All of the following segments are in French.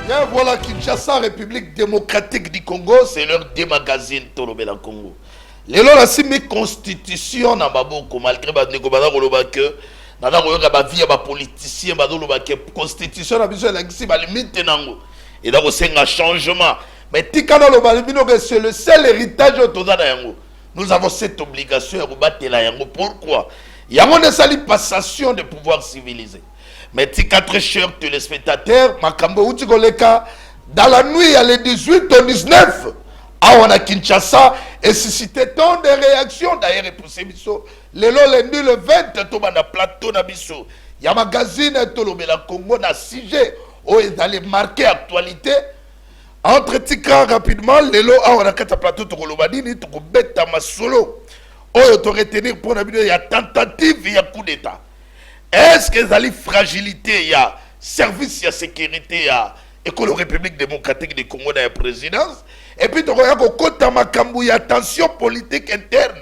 Bien, voilà Kinshasa, République démocratique du Congo, c'est leur des magazines Tolobela Congo. Les lois la simi constitution na baboko malgré ba ndeko bana koloba que nana koyoka ba vie ba politicien ba doloba que constitution na biso la kisi ba limite nango. Et donc c'est un changement. Mais tikana lo balibino que c'est le seul héritage autoza na yango. Nous avons cette obligation de battre la yango. Pourquoi? Il y a une passation de pouvoir civilisé. Mais tika très chers téléspectateurs, Makambo Utigoleka, dans la nuit, il y a les 18 au 19, à Kinshasa, et suscité tant de réactions. D'ailleurs, pour biso, le lundi, le 20, tout le plateau na biso. Il y a un magazine, tout le Congo, na sujet, où ils allaient marquer actualité. Entre tika rapidement, le lo, on a quatre plateau, tout le badini, tout le bête ma solo. Oh, il faut retenir pour la vidéo, il y a tentative, il y a coup d'état. Est-ce que les fragilité, il y a service, il y a sécurité, il y a la République démocratique du Congo dans la présidence? Et puis, il y a tension politique interne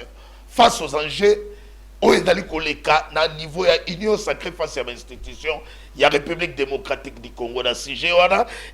face aux enjeux. Au niveau de l'Union sacrée face à l'institution, il y a la République démocratique du Congo dans CG.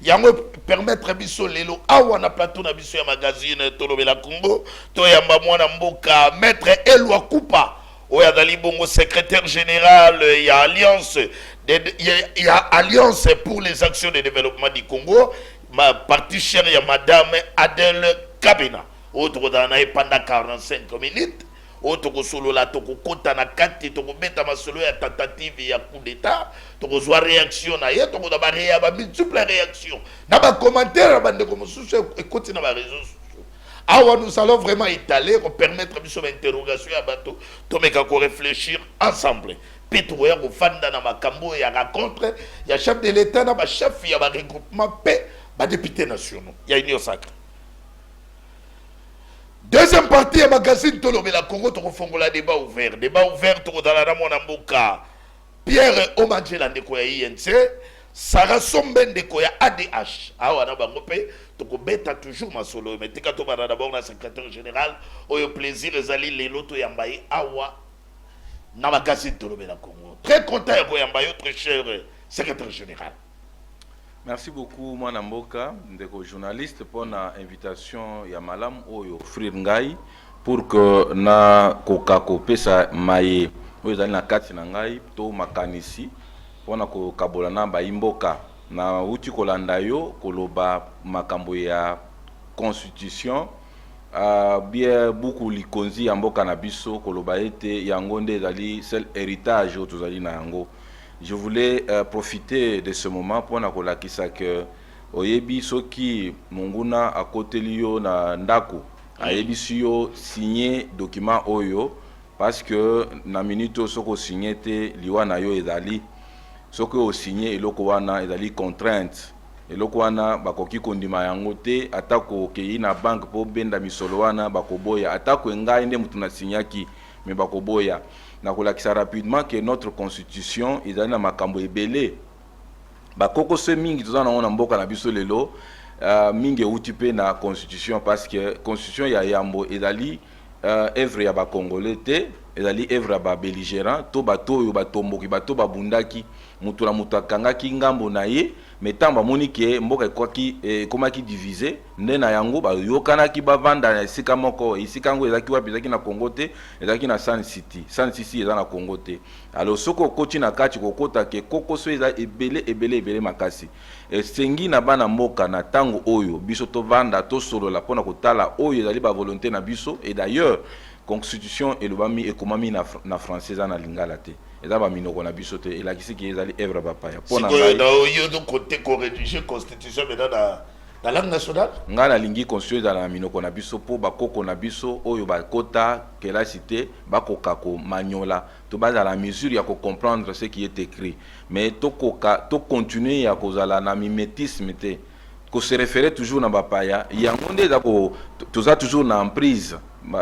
Il y a permettre biso lelo awana plateau na biso ya magazine Tolobela Congo, to ya mwana mboka maître Elwa Kupa. Il y a bongo secrétaire général, il y a Alliance, il y a Alliance pour les actions de développement du Congo, ma partie chère, il y a Madame Adèle Kabena. Autre dans pendant 45 minutes, autre solo la toko kota na kati toko beta ma solo ya tentative ya coup d'état, toko zo réaction na ye toko da ba multiple réaction. Na ba commentaire ba ndeko mosusu écoute na ba réseaux sociaux. Alors nous allons vraiment étaler pour permettre une interrogation à bateau, pour réfléchir ensemble. Pétrouer au fanda na makambo ya rencontre, il y a chef de l'État, na chef, il y a un regroupement paix, ba députés nationaux. Il y a une union sacrée. Deuxième partie, il y a magazine Tolobela Congo, tu refais un débat ouvert. Débat ouvert, tu dans la Mboka. Pierre Omadjela ndeko ya INC, Sarah Somben ndeko ya ADH. Awa na bango pe toko beta toujours ma solo mais tika to bana d'abord na secrétaire général oyo plaisir ezali lelo to yambaye awa na magazine Tolobela Congo. Très content ya yambaye très cher secrétaire général. Merci beaucoup mwana mboka ndeko journaliste pour na invitation ya malam oyo offrir ngai pour que na koka ko pesa maye oyo ezali na kati na ngai to makanisi pona ko kabola na baimboka na uti kolanda yo koloba makambo ya constitution bien beaucoup likonzi ya mboka na biso koloba ete yango nde ezali seul héritage oyo tozali na yango. Je voulais profiter de ce moment pour na kolakisa que oyebi soki monguna akoteli yo na ndako ayebi si yo signer document oyo parce que na minute soko signer te liwa na yo ezali soki o signer eloko wana ezali contrainte eloko wana bakoki kondima yango te atako kei na banque po benda misolo wana bakoboya atako ngai nde mutu na signaki mais bakoboya na kolakisa rapidement que notre constitution ezali na makambo ebele bakoko se mingi tozana na mboka na biso lelo mingi uti pe na constitution parce que constitution ya yambo ezali œuvre ya ba congolais te ezali œuvre ya ba belligérant to bato oyo batomboki bato babundaki mutu na mutu akangaki ngambo na ye mais tamba moni ke mboka ekwaki ekomaki divisé nde na yango bayokanaki bavanda na esika moko esika yango ezalaki wapi ezalaki na Congo te ezalaki na Sun City eza na Congo te. Alors soko okoti na kati kokota ke kokoso eza ebele makasi esengi na bana mboka na tango oyo biso tovanda tosolola mpona kotala oyo ezali ba volonté na biso et d'ailleurs constitution elobami ekomami na français na lingala te eza ba minoko na biso te elakisi ki ezali œuvre bapaya pona yo do côté ko rédiger constitution mais dans langue nationale ngala lingi constitution na minoko na biso po bakoko na biso oyo bakota kelasi te bakoka ko manyola to baza la mesure ya ko comprendre ce qui est écrit mais to continuer ya kozala na mimétisme te ko se référer toujours na bapaya yango nde za ko toza toujours na emprise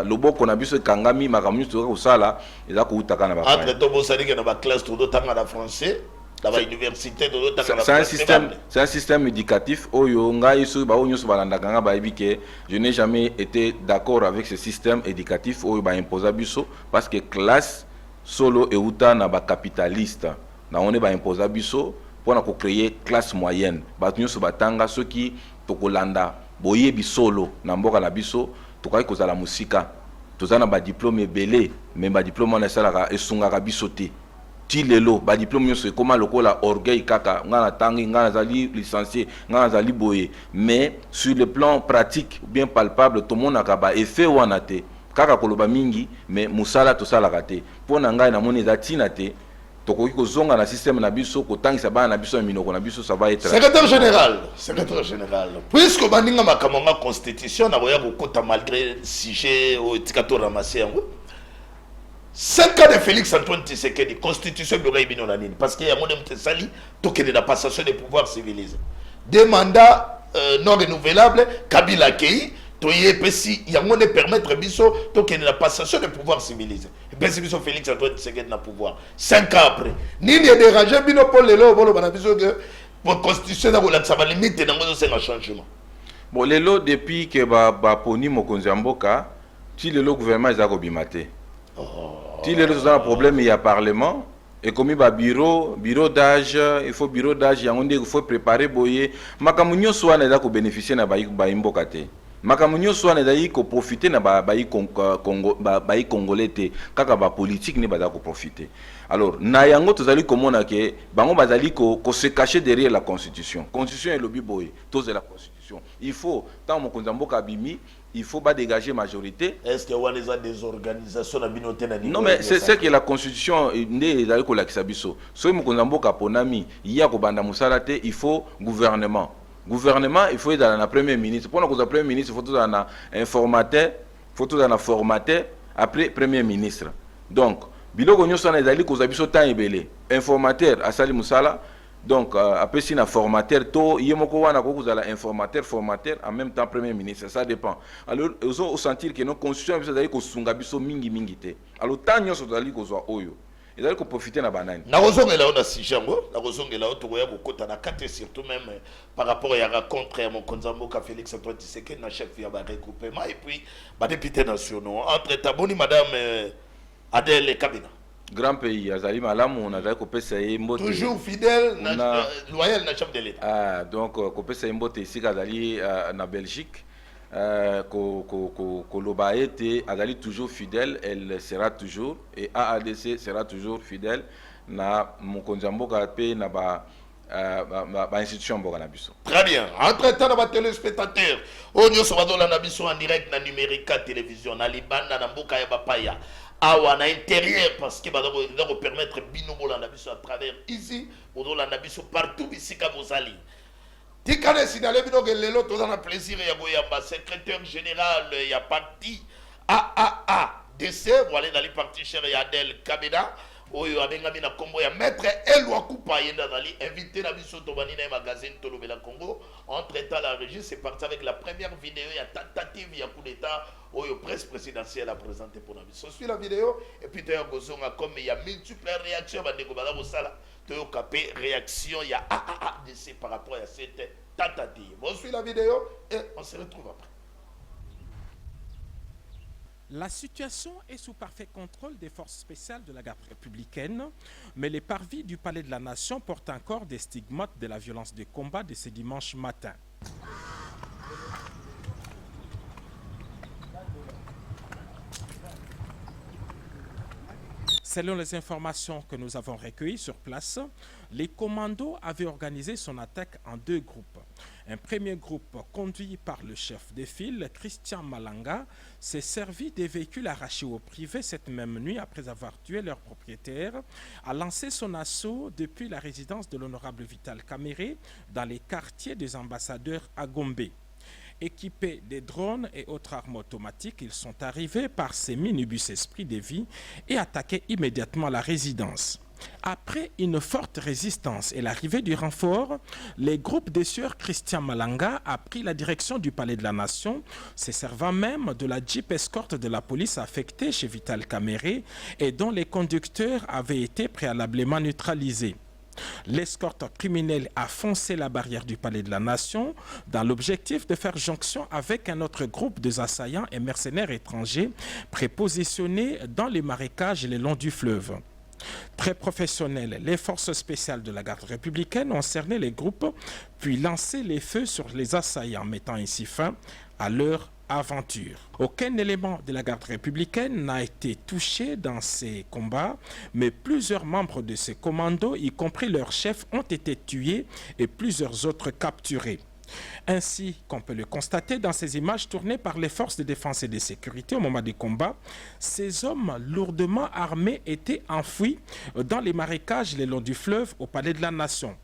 loboko na biso kangami makambo to ko sala eza ko utaka na bapaya entre to bosali ke na ba classe to tanga na français dans l'université to tanga na c'est un système éducatif oyo ngai so ba onyo so balanda kanga ba ebike je n'ai jamais été d'accord avec ce système éducatif oyo ba imposa biso parce que classe solo e uta na ba capitaliste na on ba imposa biso pour créer classe moyenne. Bato nyonso batanga soki tokolanda boyebi solo na mboka na biso tokai kozala musika. Tozana ba diplôme belé mais ba diplôme na sala esungaka biso te. Ti lelo ba diplôme nyonso ekoma lokola orgueil kaka ngana tangi ngana zali licencié ngana zali boye, mais sur le plan pratique bien palpable tout monde akaba effet wana te kaka koloba mingi mais musala to sala kate pona ngai na moni zatina te tokoki kozonga na système na biso kotangisa bana na biso ya minoko na biso ça va être secrétaire général puisque baninga makamanga constitution na boya kokota malgré sujet au tikato ramasser yango 5 ans de Félix Antoine Tshisekedi constitution biora ibino na nini parce que ya mode mtesali tokende na passation des pouvoirs civilisés des mandats non renouvelables Kabila Kei toye pesi yango ne permettre biso tokende na passation des pouvoirs civilisés pesi biso Félix Antoine Tshisekedi na pouvoir 5 ans après nini est dérangé bino pour lelo bolo bana biso que pour constitution na kolakisa ba limite na ngozo senga changement bon lelo depuis que ba poni mokonzi mboka ti lelo gouvernement ezako bimate ti lelo tozana problème ya parlement et comme ba bureau d'âge il faut bureau d'âge yango ndé il faut préparer boye makambo nyonso wana ezako bénéficier na ba mboka te makambo nyonso wana ezali ko profiter na ba congolais te kaka ba politique ne baza ko profiter. Alors na yango tozali komona ke bango bazali ko se cacher derrière la constitution est lobby boye toze la constitution il faut tant mokonzi mboka bimi il faut pas dégager majorité. Est-ce qu'il y a des organisations à binoté na non mais c'est que la constitution ne ezali ko lakisa biso so mokonzi mboka ponami ya ko banda musala te il faut gouvernement il faut être dans la premier ministre pour nous premier ministre il faut tout dans un informateur formateur après premier ministre donc biloko nyonso na ezali koza biso temps ebele informateur asali musala donc après si na formateur to yemoko wana ko kozala informateur en même temps premier ministre ça dépend alors ozo sentir que nos constitution biso ezali ko sunga biso mingi te alors temps nyonso ezali kozwa oyo ezali ko profiter na banani na kozongela ona sijango na kozongela otokoya kokota na kate surtout même par rapport à la rencontre ya mokonzi mboka Félix Antoine Tshisekedi na chef ya ba regroupement et puis ba députés nationaux entre taboni madame Adèle Kabina grand pays azali malamu on a kopesa mbote toujours fidèle loyal na chef de l'état donc kopesa mbote ici azali na Belgique Koloba était azali toujours fidèle, elle sera toujours et AADC sera toujours fidèle na mokonzi mboka pe na ba institution mboka na biso. Très bien. Entre-temps na ba téléspectateurs, onyo so badola na biso en direct na numérique télévision na libanda na mboka ya bapaya. Awa na intérieur parce que badako permettre bino bolanda biso à travers ici, bodola na biso partout bisika bozali. Tikane sinale bino ke lelo tozana plaisir ya goyamba secrétaire général ya parti AAADC voilà dans les partis chers ya Adèle Kabeda oyo abengami na kombo ya maître Elwa Kupa yenda dali invité na biso to banina ya magazine Tolobela Congo. Entre temps la régie c'est parti avec la première vidéo ya tentative ya coup d'état oyo presse présidentielle a présenté pour la biso. Suit la vidéo et puis tu as gozonga comme il y a multiples réactions bandeko bala bosala to capé réaction ya AAADC par rapport à cette tentative. On suit la vidéo et on se retrouve après. La situation est sous parfait contrôle des forces spéciales de la garde républicaine, mais les parvis du Palais de la Nation portent encore des stigmates de la violence des combats de ce dimanche matin. Selon les informations que nous avons recueillies sur place, les commandos avaient organisé son attaque en 2 groupes. Un premier groupe, conduit par le chef de file, Christian Malanga, s'est servi des véhicules arrachés au privé cette même nuit après avoir tué leur propriétaire, a lancé son assaut depuis la résidence de l'honorable Vital Kamerhe dans les quartiers des ambassadeurs à Gombe. Équipés des drones et autres armes automatiques, ils sont arrivés par ces minibus Esprit de Vie et attaqué immédiatement la résidence. Après une forte résistance et l'arrivée du renfort, les groupes des sieurs Christian Malanga a pris la direction du Palais de la Nation, se servant même de la Jeep escorte de la police affectée chez Vital Kamerhe et dont les conducteurs avaient été préalablement neutralisés. L'escorte criminelle a foncé la barrière du Palais de la Nation dans l'objectif de faire jonction avec un autre groupe de assaillants et mercenaires étrangers prépositionnés dans les marécages et le long du fleuve. Très professionnels, les forces spéciales de la garde républicaine ont cerné les groupes puis lancé les feux sur les assaillants, mettant ainsi fin à leur aventure. Aucun élément de la garde républicaine n'a été touché dans ces combats, mais plusieurs membres de ces commandos, y compris leur chef, ont été tués et plusieurs autres capturés. Ainsi qu'on peut le constater dans ces images tournées par les forces de défense et de sécurité au moment des combats, ces hommes lourdement armés étaient enfouis dans les marécages le long du fleuve au palais de la Nation.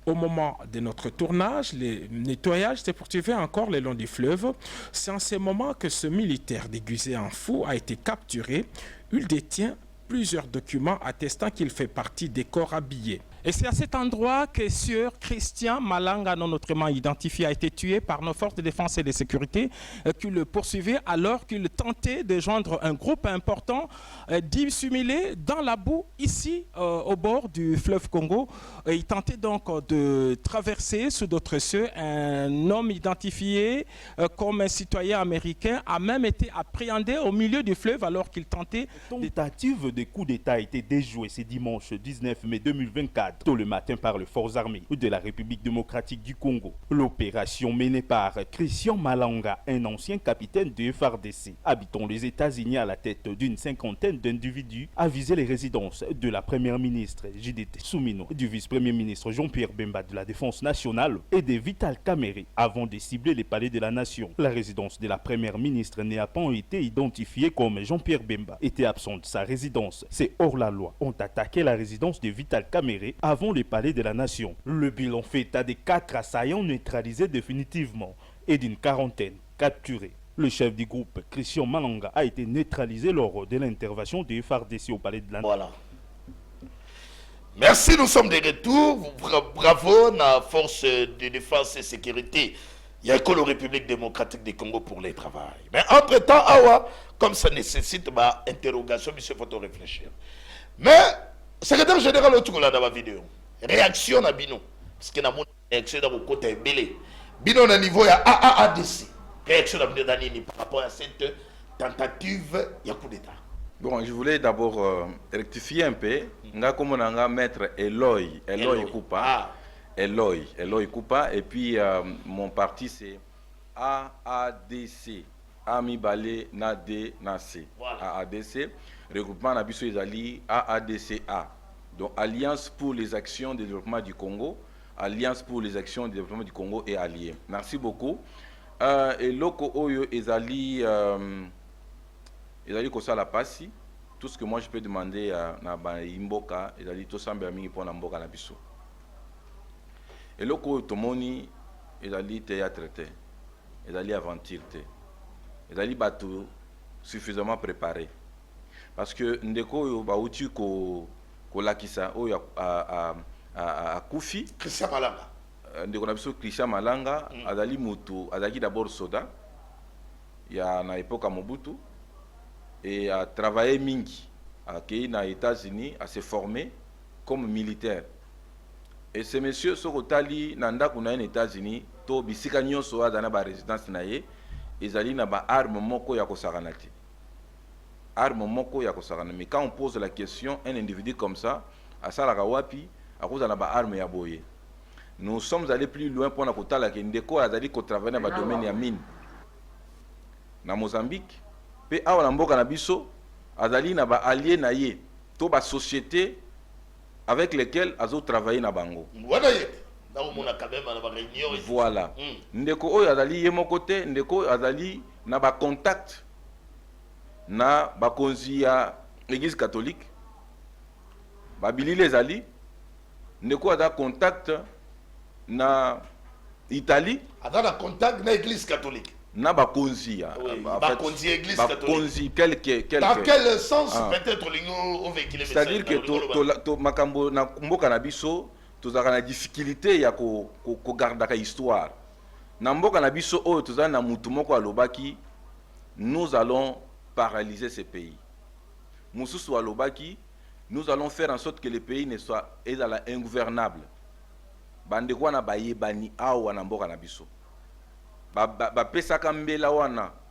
Au moment de notre tournage, le nettoyage s'est poursuivi encore le long du fleuve. C'est en ce moment que ce militaire déguisé en fou a été capturé. Il détient plusieurs documents attestant qu'il fait partie des corps habillés. Et c'est à cet endroit que Sieur Christian Malanga, non autrement identifié, a été tué par nos forces de défense et de sécurité qui le poursuivaient alors qu'il tentait de joindre un groupe important dissimulé dans la boue ici au bord du fleuve Congo. Il tentait donc de traverser sous d'autres cieux. Un homme identifié comme un citoyen américain a même été appréhendé au milieu du fleuve alors qu'il tentait... Tentative de coup d'État a été déjouée ce dimanche 19 mai 2024. Tôt le matin par les forces armées de la République démocratique du Congo. L'opération menée par Christian Malanga, un ancien capitaine de FARDC, habitant les États-Unis à la tête d'une cinquantaine d'individus, a visé les résidences de la première ministre Judith Soumino, du vice-premier ministre Jean-Pierre Bemba de la Défense nationale et de Vital Kamerhe avant de cibler les palais de la Nation. La résidence de la première ministre n'a pas été identifiée comme Jean-Pierre Bemba était absent de sa résidence. C'est hors la loi. Ont attaqué la résidence de Vital Kamerhe avant les palais de la Nation. Le bilan fait état de 4 assaillants neutralisés définitivement et d'une quarantaine capturés. Le chef du groupe, Christian Malanga, a été neutralisé lors de l'intervention des FARDC au palais de la Nation. Voilà. Merci, nous sommes de retour. Bravo, la force de défense et sécurité. Il y a que la République démocratique du Congo pour les travail. Mais entre-temps, comme ça nécessite ma interrogation, il faut réfléchir. Mais, secrétaire général, dans la vidéo, réaction à Bino. Parce que dans réaction dans le côté belé. Bino na niveau ya AADC. Réaction à Bino Danini par rapport à cette tentative de coup d'État. Bon, je voulais d'abord rectifier un peu. Nga comme on a maître Eloy Koupa. Eloy Koupa. Et puis mon parti c'est AADC. Ami Balé Nade Nase. Voilà. AADC. Regroupement Nabiso Izali AADCA. Donc Alliance pour les actions de développement du Congo. Alliance pour les actions de développement du Congo et alliés. Merci beaucoup. Et loko oyo ezali kosala pasi. Tout ce que moi je peux demander à Imboka ezali to sambe mingi pour na mboka na biso. Et loko tomoni ezali théâtre te. Ezali aventure te. Ezali bateau suffisamment préparé. Parce que ndeko oyo bauti ko lakisa oyo a Koufi Christian Malanga. Ndeko na biso Christian Malanga azali mutu azali d'abord soda ya na époque Mobutu et a travaillé mingi a été aux États-Unis à se former comme militaire. Et ce monsieur sokotali nanda kuna aux États-Unis to bisika nyonso azana ba résidence na ye ezali na ba arme moko ya kosakana te. Arme moko ya kosakana. Mais quand on pose la question, un individu comme ça à salaka wapi à cause de la arme ya boye. Nous sommes allés plus loin pour la kota la kendeko azali ko travailler dans le domaine ya mine. Na Mozambique, pe awa na mboka na biso azali na ba alliés na ye to ba société avec lesquelles azo travailler na bango. Voilà. Ndeko oyo azali ye moko te, ndeko azali na ba contact na ba konzi ya l'église catholique. Ba bilile ezali ndeko aza contact na Italie. Aza contact na l'église catholique. Na bakonzi ya bakonzi église catholique. Dans quel sens peut-être lingo véhiculer message? C'est-à-dire que to makambo na mboka na biso tozaka na difficulté ya ko gardaka histoire. Na mboka na biso oyo tozana na mutu moko alobaki nous allons paralyser ce pays. Mususu alobaki nous allons faire en sorte que le pays ne soit ingouvernable. Bande kwa na bayebani awa na mboka na biso.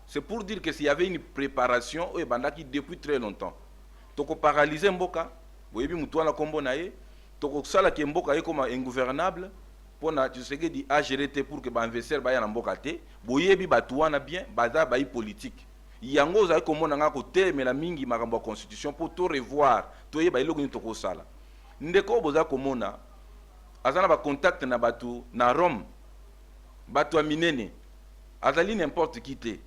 C'est pour dire que s'il y avait une préparation, bandaki depuis très longtemps. Donc paralyser mboka, boyebi mutu wana kombo na ye tokosala ke mboka ye koma ingouvernable pona Tshisekedi a géré te pour que ba investisseur ba ya na mboka te boyebi batu wana bien baza ba politique yango ozali komona nga kotelemela mingi makambo ya constitution pour to revoir toyeba eloko nini tokosala ndeko boza komona azana ba contact na batu na Rome batu ya minene azali n'importe qui te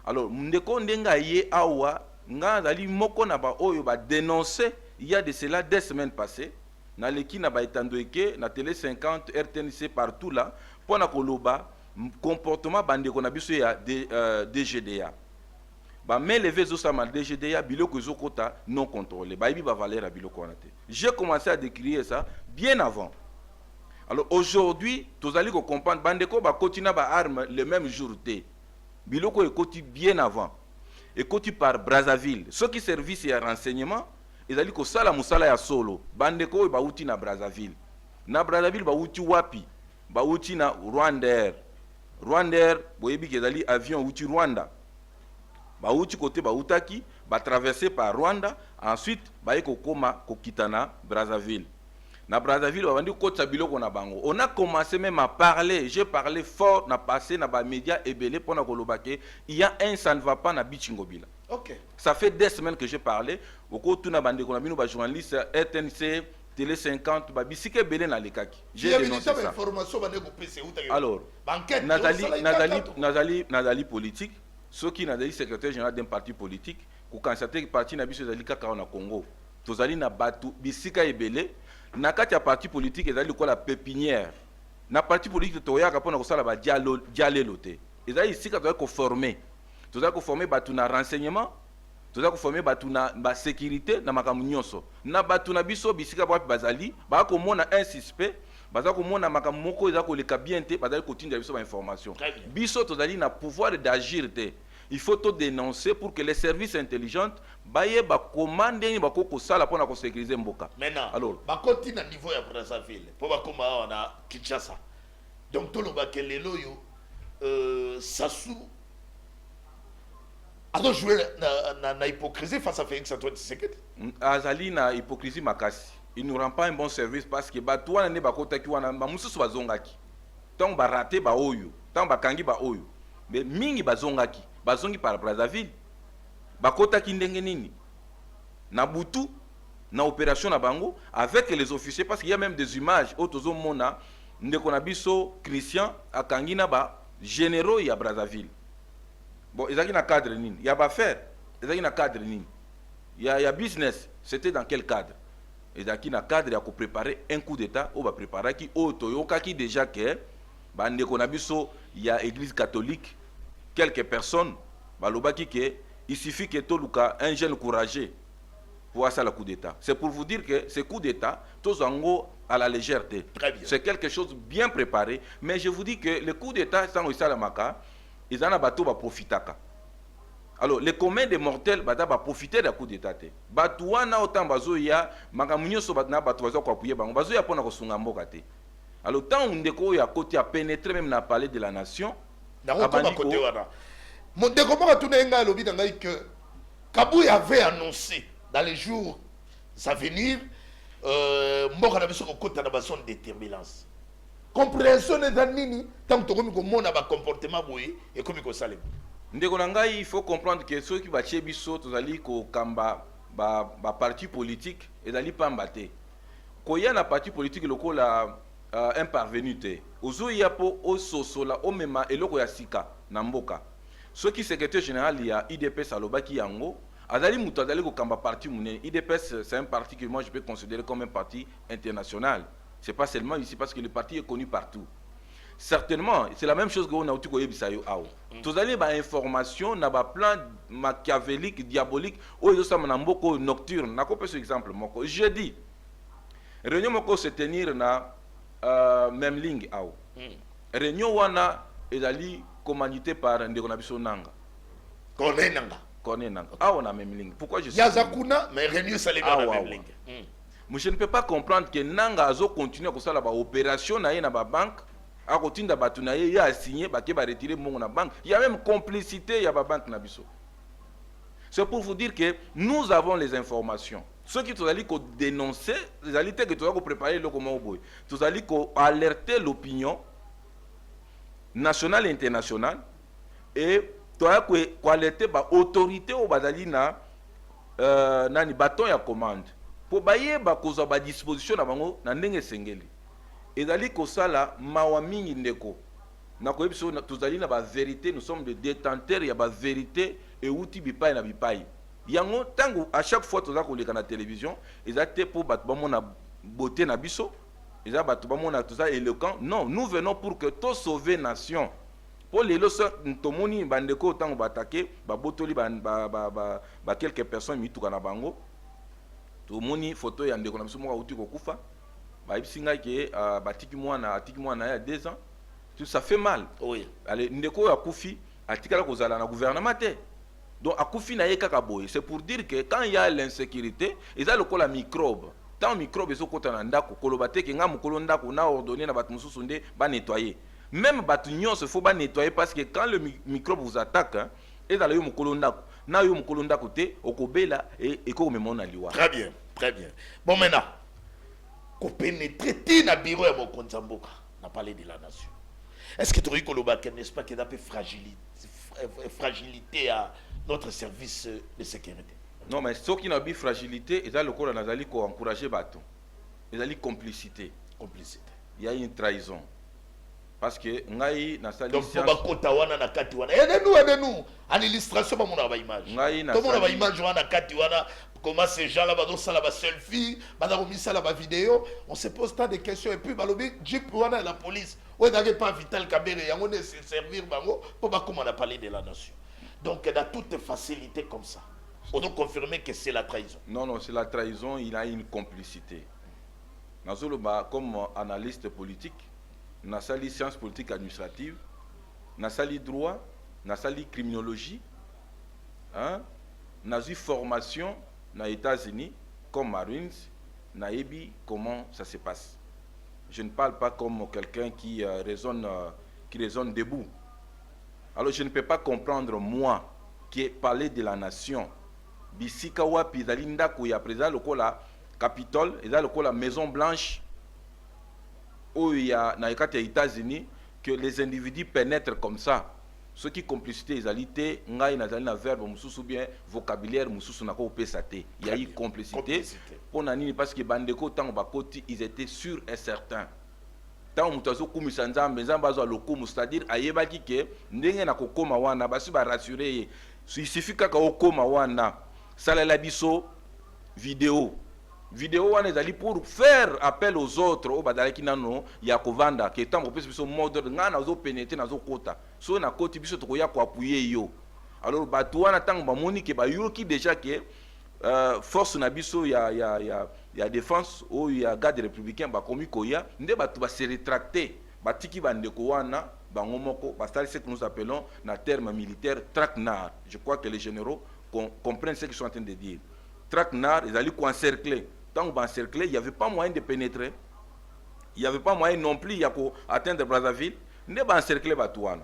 alors ndeko ndenga ye awa nga azali moko na ba oyo ba dénoncer il y a de cela 2 semaines passées na leki na ba etandoeke na télé 50 RTNC partout là pona koloba comportement bandeko na biso ya DGDA ba mais levé zo sama DGDA biloko ezokota non contrôlé ba ibi ba valeur biloko wana te. J'ai commencé à décrire ça bien avant. Alors aujourd'hui tozali ko comprendre bandeko ba kotina ba arme le même jour te biloko ekoti bien avant ekoti par Brazzaville ceux qui service ya renseignement ezali ko sala musala ya solo bandeko ba uti na Brazzaville ba uti wapi ba uti na Rwandair boyebi kezali avion uti Rwanda ba uti côté ba utaki ba traverser par Rwanda ensuite ba eko koma kokitana Brazzaville na Brazzaville ba bandi kotsa biloko na bango on a commencé même à parler j'ai parlé fort na passé na ba médias ebele pona kolobake il y a un ça ne va pas na Bichingobila. OK, ça fait 2 semaines que j'ai parlé oko tuna bande ko na bino ba journaliste RTNC Télé 50 ba bisike belé na lekaki j'ai dénoncé ça information bande ko pese uta alors nazali politique ceux qui nazali secrétaire général d'un parti politique ko constater que parti na biso ezali kaka na Congo tozali na batu bisika ebele na kati ya parti politique ezali ko la pépinière na parti politique toyaka pona ko sala ba dialelo te ezali isika tozali ko former batu na renseignement tozali ko former batu na ba sécurité na makambo nyonso na batu na biso bisika ba bazali ba ko mona un suspect baza ko mona makambo moko ezali ko leka bien te bazali ko tinda biso ba information biso tozali na pouvoir d'agir te. Il faut tout dénoncer pour que les services intelligents baye ba commande ni ba ko sala pona ko sécuriser mboka. Maintenant, alors ba continue à niveau ya Brazzaville pour ba koma na Kinshasa. Donc tout le ba que lelo yo Sassou a joué na hypocrisie face à Félix Antoine Tshisekedi. Azali na hypocrisie makasi. Il nous rend pas un bon service parce que ba toi ne ba kota ki wana ba mususu bazongaki. Tant ba raté ba oyo, tant ba kangi ba oyo. Mais mingi bazongaki. Bazongi par Brazzaville bakota kindenge nini na butu na opération na bango avec les officiers parce qu'il y a même des images autozo mona ndeko na biso Christian akangina ba généraux ya Brazzaville bon ezaki na cadre nini ya ba faire ezaki na cadre nini ya business c'était dans quel cadre ezaki na cadre ya ko préparer un coup d'état ou ba préparer ki otoyoka ki déjà que ba ndeko na biso ya église catholique quelques personnes balobaki que il suffit que toluka un jeune courageux pour ça le coup d'état. C'est pour vous dire que ce coup d'état tous en à la légèreté. C'est quelque chose de bien préparé, mais je vous dis que le coup d'état sans aussi la maka, ils en a bateau va profiter. Alors les communs des mortels bata va profiter du coup d'état te. Batouana autant bazo ya makamunyo so batna bato bazo ko appuyer bango bazo ya pona ko sunga mboka te. Alors tant ndeko ya côté a pénétré même na palais de la nation. Mon découvert tout n'enga lobby dans que Kabouy avait annoncé dans les jours à venir mort à sur côté de la zone de turbulence. Compréhension de nini tant que comme mon a comportement boui et comme il salem. Ndeko ngai il faut comprendre que ceux qui va chez biso tozali ko kamba ba parti politique et dali pambate. Ko ya na parti politique local la un parvenu te ozo yapo o sosola o mema eloko ya sika na mboka ceux qui secrétaire général ya IDPS alobaki yango azali mutu azali ko kamba parti mune IDPS c'est un parti que moi je peux considérer comme un parti international c'est pas seulement ici parce que le parti est connu partout certainement c'est la même chose que on a ko yebisa yo awo tozali ba information na ba plan machiavélique diabolique o ezo sama na mboko nocturne na ko pe exemple moko jeudi réunion moko se tenir na même ligne awo réunion wana ezali commandité par ndeko na biso nanga Corné nanga awo na même ligne pourquoi je suis Yazakuna mais réunion ça les dans la même ligne moi je ne peux pas comprendre que nanga azo continuer ko sala ba opération na ye na ba banque a kotinda batu na ye ya signé ba ke ba retirer mongo na banque il y a même complicité ya ba banque na biso c'est pour vous dire que nous avons les informations ceux qui tozali ko dénoncer ezali te que tozali ko préparer le comment boy tozali ko alerter l'opinion nationale et internationale et tozali ko alerter ba autorité au bazali na nani baton ya commande po bayeba kozwa ba disposition na bango na ndenge sengeli ezali ko sala mawa mingi ndeko na ko biso tozali na ba vérité, nous sommes des détenteurs ya ba vérité et outi bipai na bipai yango tango à chaque fois tozali ko leka na télévision ezate po bat ba mona beauté na biso ezali bat ba mona tozali éloquent. Non, nous venons pour que to sauver nation. Pour les lois, tomoni bandeko tango batake ba botoli ba quelques personnes mituka na bango. Tomoni photo ya ndeko na biso moka uti ko kufa. Ba ibisinga ke batiki mwana ya 2 ans. Tout ça fait mal. Oui. Allez, ndeko ya kufi atikala kozala na gouvernement te. Donc akufi na yeka kaboy. C'est pour dire que quand il y a l'insécurité, ils a le col à microbe. Tant microbe ezo kota na ndako kolobate ke nga mukolo ndako na ordonner na batu mususu nde ba nettoyer. Même batu nyonso faut ba nettoyer parce que quand le microbe vous attaque, et dans le mukolo ndako, na yo mukolo ndako te okobela et ko memona liwa. Très bien, très bien. Bon maintenant, ko pénétrer na bureau ya mokonzi mboka, na parler de la nation. Est-ce que tu as dit n'est-ce pas qu'il y a une fragilité à notre service de sécurité? Non, mais ce qui n'a pas de fragilité, c'est le corps nazali ko encourager bato. Ezali complicité. Complicité. Il y a une trahison. Parce que ngai na sali donc pour bakota wana na kati wana. Aidez-nous. En illustration ba mona ba image. Tout mona ba image wana kati wana comment ces gens là ba sala ba selfie, ba na komisa la ba vidéo, on se pose tant de questions et puis balobi jeep wana la police. Ouais n'avait pas Vital Kamerhe yango ne se servir bango pour ba comment on a parlé de la nation. Donc dans toute facilité comme ça. On doit confirmer que c'est la trahison. Non, c'est la trahison, il a une complicité. Comme analyste politique, na sali sciences politiques administratives, na sali droit, na sali criminologie, hein, na eu formation na États-Unis comme Marines, na ebi comment ça se passe. Je ne parle pas comme quelqu'un qui raisonne debout. Alors je ne peux pas comprendre moi qui ai parlé de la nation. Bisika wapi ezali ndako ya président lokola Capitole, ezali lokola Maison Blanche oyo ya na ekati ya États-Unis, que les individus pénètrent comme ça. Ce qui complicité ezali te ngai nazali na verbe mususu bien vocabulaire mususu na ko pesa te. Il y a eu complicité. Pour nani parce que bandeko tango bakoti ils étaient sûrs et certains. Tant mutazo kumisa nzambe nzambe azo lokumu, c'est-à-dire ayebaki ke ndenge na kokoma wana basi ba rassurer. Il suffit kaka okoma wana salela biso vidéo wana ezali pour faire appel aux autres o badalaki nano ya kovanda ke tango pesa biso mode nga na zo pénétrer na zo kota so na koti biso to ya ko appuyer yo. Alors batu wana tango ba moni ke ba yoki déjà ke force na biso ya défense o ya garde républicain ba komi koya nde batu ba se rétracter batiki bandeko wana bango moko bastali ce que nous appelons na terme militaire traquenard. Je crois que les généraux comprennent ce qu'ils sont en train de dire. Traquenard, ils allaient encercler. Tant qu'on encerclé, il n'y avait pas moyen de pénétrer. Il n'y avait pas moyen non plus d'atteindre Brazzaville. Ils n'avaient pas encerclé Batouana.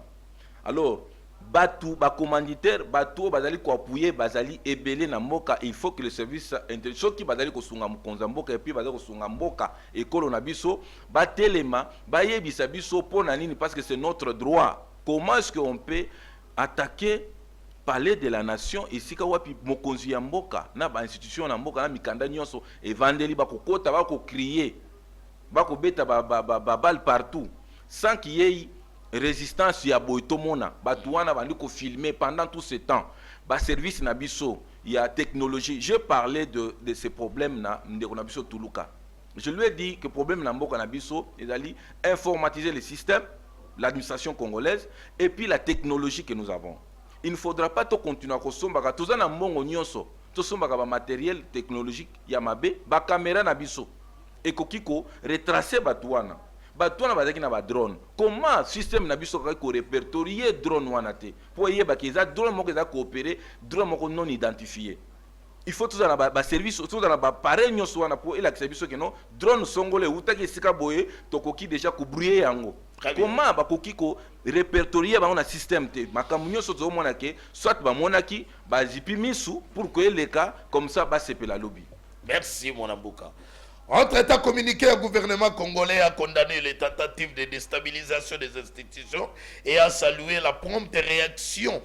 Alors, Batou, commanditaire, Batou, Bazali ko appuyer, Bazali ébélé na mboka. Il faut que le service intelligent qui Bazali ko sunga mboka et puis Bazali ko sunga mboka et kolona biso, batelema, bayebisa biso pour nanini parce que c'est notre droit. Comment est-ce qu'on peut attaquer parler de la nation ici kawapi mokonzi ya mboka na ba institution na mboka na mikanda nyonso evangeli ba kokota ba ko crier ba ko beta ba balle partout sans qu'il y ait résistance ya boitomona batu wana bandi ko filmer pendant tout ce temps ba service na biso ya technologie. Je parlais de ces problèmes na ndeko na biso Tuluka. Je lui ai dit que problème na mboka na biso ezali informatiser le système, l'administration congolaise et puis la technologie que nous avons. Il ne faudra pas continuer à consommer tout ça na mbongo nyonso to somba ba matériel technologique ya mabe ba caméra na biso et kokiko retracer batuana bazaki na ba drone. Comment système na biso ko répertorier drone wana te pour yeba ke za drone moko za coopérer drone moko non identifié. Il faut tout ça na ba service tout ça na ba pareil nyonso wana pour ela biso ke non drone songole utaki sika boye to koki déjà ko brouiller yango. Comment bakoki ko répertorier ba on a système te makamu nyonso zo mona ke soit ba monaki ba zipi misu pour que les cas comme ça ba sepela lobby. Merci, mon Ambouka. Entre-temps, communiqué au gouvernement congolais a condamné les tentatives de déstabilisation des institutions et a salué la prompte réaction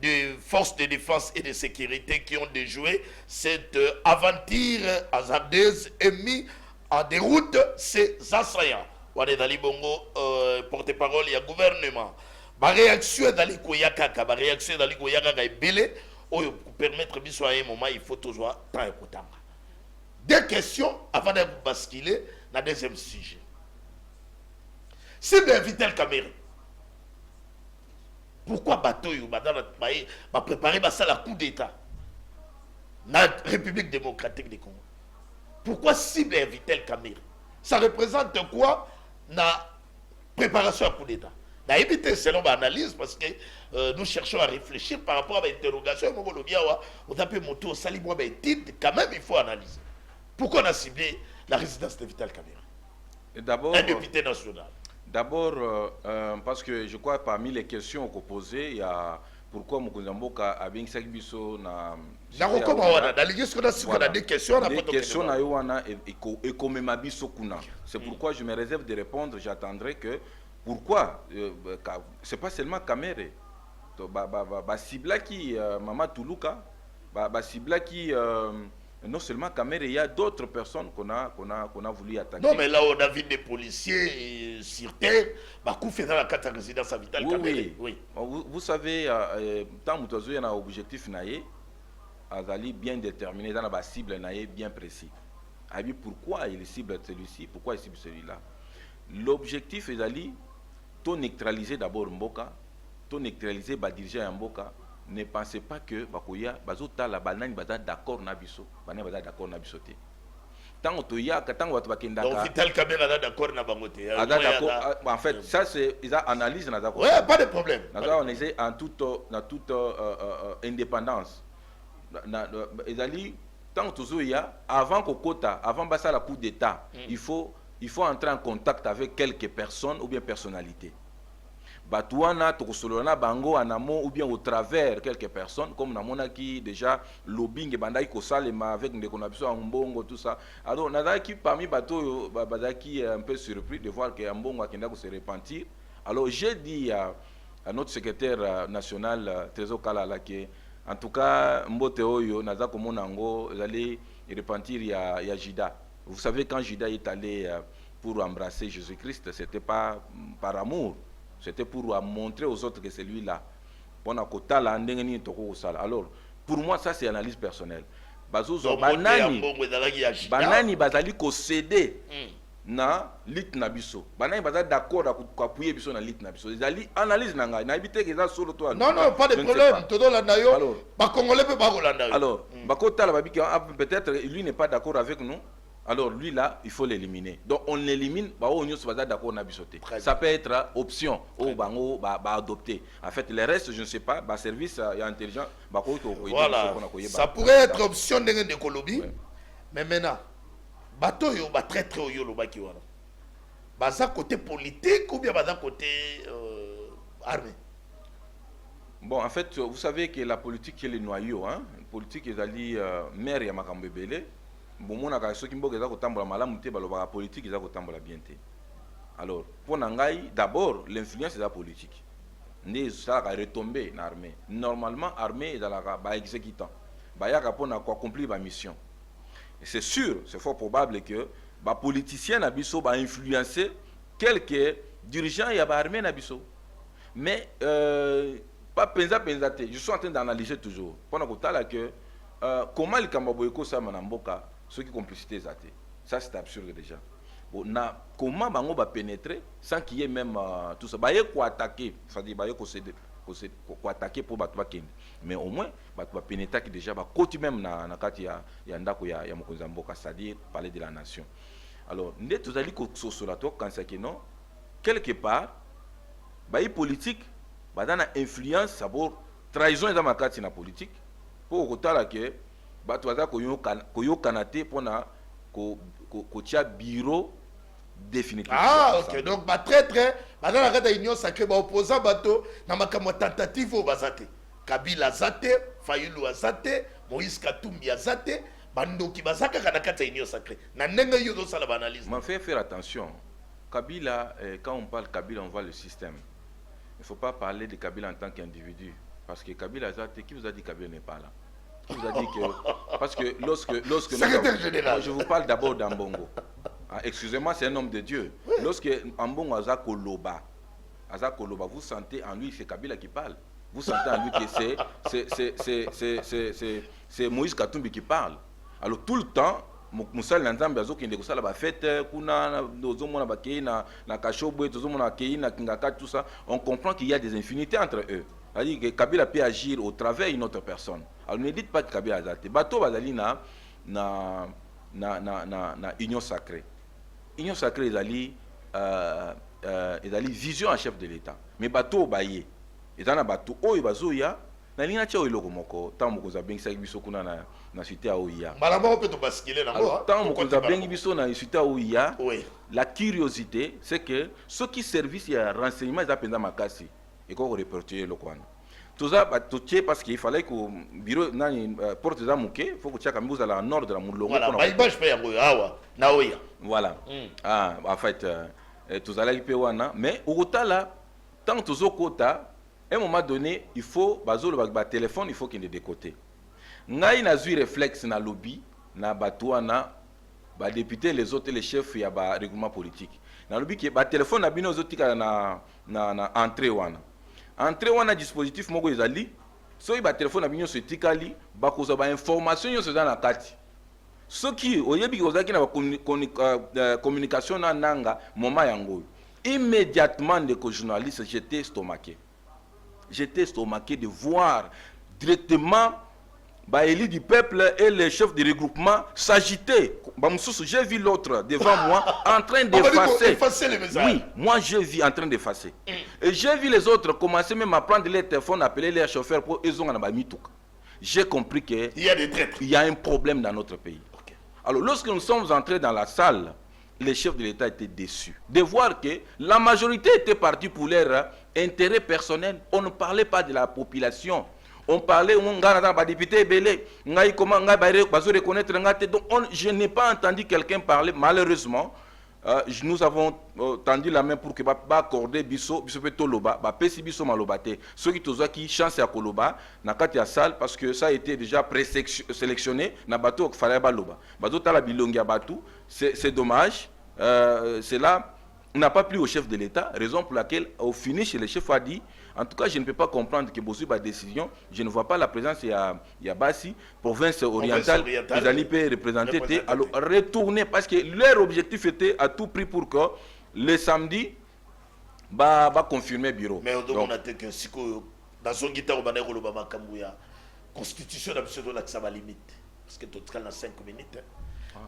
des forces de défense et de sécurité qui ont déjoué cette aventure hasardeuse et mis en déroute ces assaillants. Wane Dali Bongo, porte-parole du gouvernement. Ma réaction dans les Koyakaka, ma réaction dans les Koyakaka est belle. Pour permettre de à un moment, il faut toujours temps écoutant. Deux questions avant de basculer dans le deuxième sujet. Si bien Vital Kamere, pourquoi bateau va préparer la coup d'État dans la République démocratique du Congo? Pourquoi cible Vital Kamere? Ça représente quoi dans la préparation à coup d'État? N'a évité selon mon analyse parce que nous cherchons à réfléchir par rapport à l'interrogation. On a pu monter au salibois, mais quand même il faut analyser. Pourquoi on a ciblé la résidence de Vital Kamere? D'abord, un député national. D'abord, parce que je crois parmi les questions qu'on posait, il y a pourquoi Mokuzamboka a bien que biso na. Des questions. Des questions na yoana et comme ma biso kuna. C'est pourquoi je me réserve de répondre. J'attendrai que pourquoi c'est pas seulement Kamere. Ba cibla qui Mama Toulouka, ba cibla qui non seulement Kamere, il y a d'autres personnes qu'on a voulu attaquer. Non, mais là, on a vu des policiers sur terre, Bakou fait dans la carte de résidence à Vital Kamere. Oui. Vous savez, tant que vous avez un objectif, Azali bien déterminé, dans la cible bien précis. Pourquoi il cible celui-ci, pourquoi il cible celui-là? L'objectif est d'aller neutraliser d'abord Mboka, neutraliser les dirigeants Mboka. Ne pensez pas que Bakoya bazota la banane baza d'accord na biso, banane baza d'accord na biso te. Tant que ya tant que bakenda donc Vital Kamere est d'accord na bangote. En fait, ça c'est ils analysent na d'accord. Ouais, pas de problème. On est en toute indépendance. Ils allient tant que ya avant Kokota, avant basa la coup d'état, il faut entrer en contact avec quelques personnes ou bien personnalités. Batouana, Tokosolona, Bango, Anamo, ou bien au travers quelques personnes, comme Namona qui déjà lobbying et Bandai Kosalema avec des connexions en Mbongo, tout ça. Alors, Nadaki parmi Bateau, Badaki est un peu surpris de voir que Mbongo a se repentir. Alors, j'ai dit à notre secrétaire national, Trésor Kalala, que en tout cas, Mbote Oyo, Nazako Monango, allait repentir il y a Jida. Vous savez, quand Jida est allé pour embrasser Jésus-Christ, ce n'était pas par amour. C'était pour montrer aux autres que c'est lui-là. Alors, pour moi, ça c'est analyse personnelle. Banani bazali ko céder na lit na biso. Banani bazali d'accord à appuyer biso na lit na biso. Ils analyse nanga. Na habité que ça solo toi. Non, pas de problème. Todo la nayo. Alors, ba congolais peut pas la nayo. Alors, bakota la babi peut-être lui n'est pas d'accord avec nous. Alors lui là, il faut l'éliminer. Donc on l'élimine, d'accord na bisoté. Ça peut être option ou bango adopter. En fait, les restes, je ne sais pas, service intelligent, voilà. Ça pourrait être option de Kolobi. Mais maintenant, bateau yo ba très yo lo baki wana. Baza côté politique ou bien baza côté armée. Bon, en fait, vous savez que la politique est le noyau, hein. La politique est allée maire ya makambo belé. Bon, ceux qui ont la politique, ils ont bien. Alors, pour Nangaï, d'abord, l'influence de la politique. Ça a retombé dans l'armée. Normalement, l'armée est dans la exécutant. Il y a accomplir la mission. C'est sûr, c'est fort probable que les politiciens ont influencé quelques dirigeants de l'armée. Mais, pas pensa. Je suis en train d'analyser toujours. Pendant que comment les Kambaboyko ça manamboka ceux qui complicité zaté. Ça c'est absurde déjà. Bon, comment bango va pénétrer sans qu'il y ait même tout ça. Bah y quoi attaquer, c'est-à-dire bah y quoi attaquer pour battre Kenya. Mais au moins bah tu vas pénétrer qui déjà bah côté même na kati ya ndako ya Mokonzamboka, c'est-à-dire parler de la nation. Alors net tous ali ko sosolato quand c'est que non quelque part bah y politique bah dans la influence d'abord trahison dans ma kati na politique. Pour kotala ke batwaza koyo kanate pona ko tia bureau définitif. Ah OK, donc ba traître dans la rade union sacrée ba opposant bato na makamwa tentative o bazate Kabila zate Fayulu azate Moïse Katumbi azate bandoki bazaka kana kata union sacrée na ndenge yo zo sala analyse. Mais faut faire attention. Kabila, quand on parle Kabila, on voit le système. Il ne faut pas parler de Kabila en tant qu'individu. Parce que Kabila, qui vous a dit que Kabila n'est pas là? Qui vous a dit que... Parce que lorsque Secrétaire général. Je vous parle d'abord d'Ambongo. Ah, excusez-moi, c'est un homme de Dieu. Oui. Lorsque Ambongo Azakoloba, vous sentez en lui, c'est Kabila qui parle. Vous sentez en lui que c'est Moïse Katumbi qui parle. Alors tout le temps, Moussal Nanzambe Azoki Ndekosala ba fête, kuna Nozomona Bakei na Kachobwe, Tozomona Kei na Kingaka, tout ça, on comprend qu'il y a des infinités entre eux. C'est-à-dire que Kabila peut agir au travers d'une autre personne. Alors ne dites pas que Kabila a zate. Bato Bazali na union sacrée. Union sacrée ezali vision à chef de l'État. Mais Bato Baye, ezana Bato Oyo Bazoya, na linga tia eloko moko tant mokoza bengisa biso kuna na cité a oya malama peut to basculer na moi tant mokoza bengi biso na cité a oya. Oui. La curiosité c'est que ceux qui service ya renseignement ils appellent makasi et qu'on reporter le kwana tout ça parce qu'il fallait que bureau nani porte za muke faut que chaka mbuza la nord de la mulongo voilà baibage pe ya awa na oya voilà en fait tout ça là il peut wana mais au là tant tout kota à un moment donné, il faut, téléphone, il faut qu'il y ait des côtés. Ngai na zui réflexe na lobby, na batouana, ba député, les autres, les chefs, il y a ba règlement politique. Na lobby qui ba téléphone na bino autres na entrée wana. Entrée wana dispositif moko ezali, so ba téléphone na bino se tikali, ba koza ba information yo se dans la kati. Ce qui oyebi kozaki na communication na nanga moment yango. Immédiatement les journalistes j'étais estomaqué. J'étais estomaqué de voir directement Baéli du peuple et les chefs de regroupement s'agiter. J'ai vu l'autre devant moi en train d'effacer. Oui, moi j'ai vu en train d'effacer. Et j'ai vu les autres commencer même à prendre les téléphones, appeler les chauffeurs pour ils ont un mitouka. J'ai compris qu'il y a des traîtres. Il y a un problème dans notre pays. Okay. Alors lorsque nous sommes entrés dans la salle, les chefs de l'État étaient déçus de voir que la majorité était partie pour leur intérêt personnel. On ne parlait pas de la population. On parlait, on a député belé, comment reconnaître. Donc je n'ai pas entendu quelqu'un parler. Malheureusement, nous avons tendu la main pour que accorder biso toloba, pesi biso malobate. Ceux qui chance à koloba, na kati ya salle parce que ça a été déjà présélectionné. Na bateau fallait baloba. Bateau tala bilongi batu. C'est dommage. Cela n'a pas plu au chef de l'État, raison pour laquelle au finish le chef a dit en tout cas je ne peux pas comprendre que Bossu a décision, je ne vois pas la présence il y a Bassi, province orientale, ils allaient représenter, alors retourner parce que leur objectif était à tout prix pour que le samedi va confirmer bureau. Mais on a dit que si dans son guitare on a dit constitution absolue là que ça va limite parce que tout cas dans 5 minutes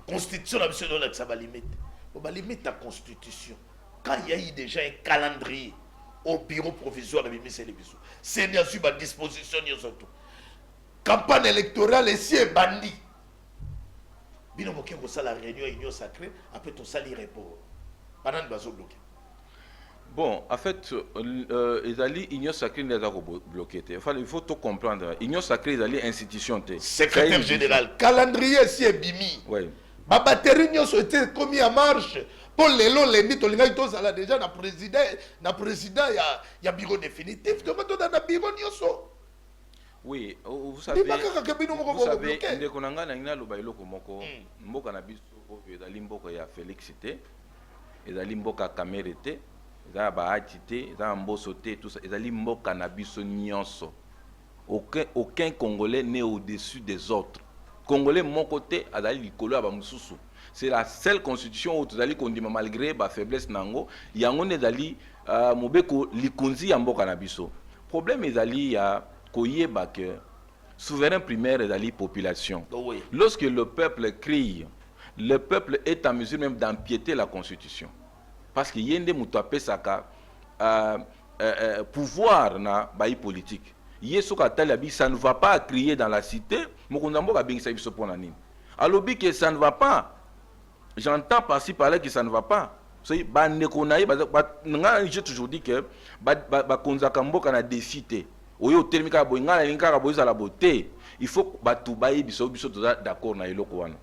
constitution absolue là que ça va limite. On va limiter la constitution. Quand il y a eu déjà un calendrier au bureau provisoire de Mimi Sélébiso, c'est bien sûr ma disposition. Campagne électorale ici est bandit. Bien au Kenya, ça la réunion union sacrée, après tout ça, il répond. Pendant le bateau bloqué. Bon, en fait, l'union sacrée n'est pas bloquée. Il faut tout comprendre. L'union sacrée, c'est institution. Secrétaire général, calendrier ici est bimi. Oui. Ma batterie n'a été commis en marche. Pour les lots, les nids, les gars, ça déjà na président, il y a bureau définitif. Comment tu as un bureau nyoso? Oui, vous savez, mboka na biso ezali mboka ya Félix te, ezali mboka Kamere te, ezali Bahati te, ezali Mboso te, tout ça, ezali mboka na biso nyonso. Aucun Congolais n'est au-dessus des autres. Congolais mon côté azali likolo ya ba mususu. C'est la seule constitution où tozali kondima malgré ba faiblesse nango yango ne zali mobeko likonzi ya mboka na biso. Problème ezali ya koyeba que souverain primaire ezali population. Oh oui. Lorsque le peuple crie, le peuple est en mesure même d'empiéter la constitution. Parce que yende muto apesaka pouvoir na bayi politique. Ça ne va pas crier dans la cité. Alors que ça ne va pas. J'entends par-ci par-là que ça ne va pas. J'ai toujours dit que il faut batu bayi biso d'accord na eloko wana.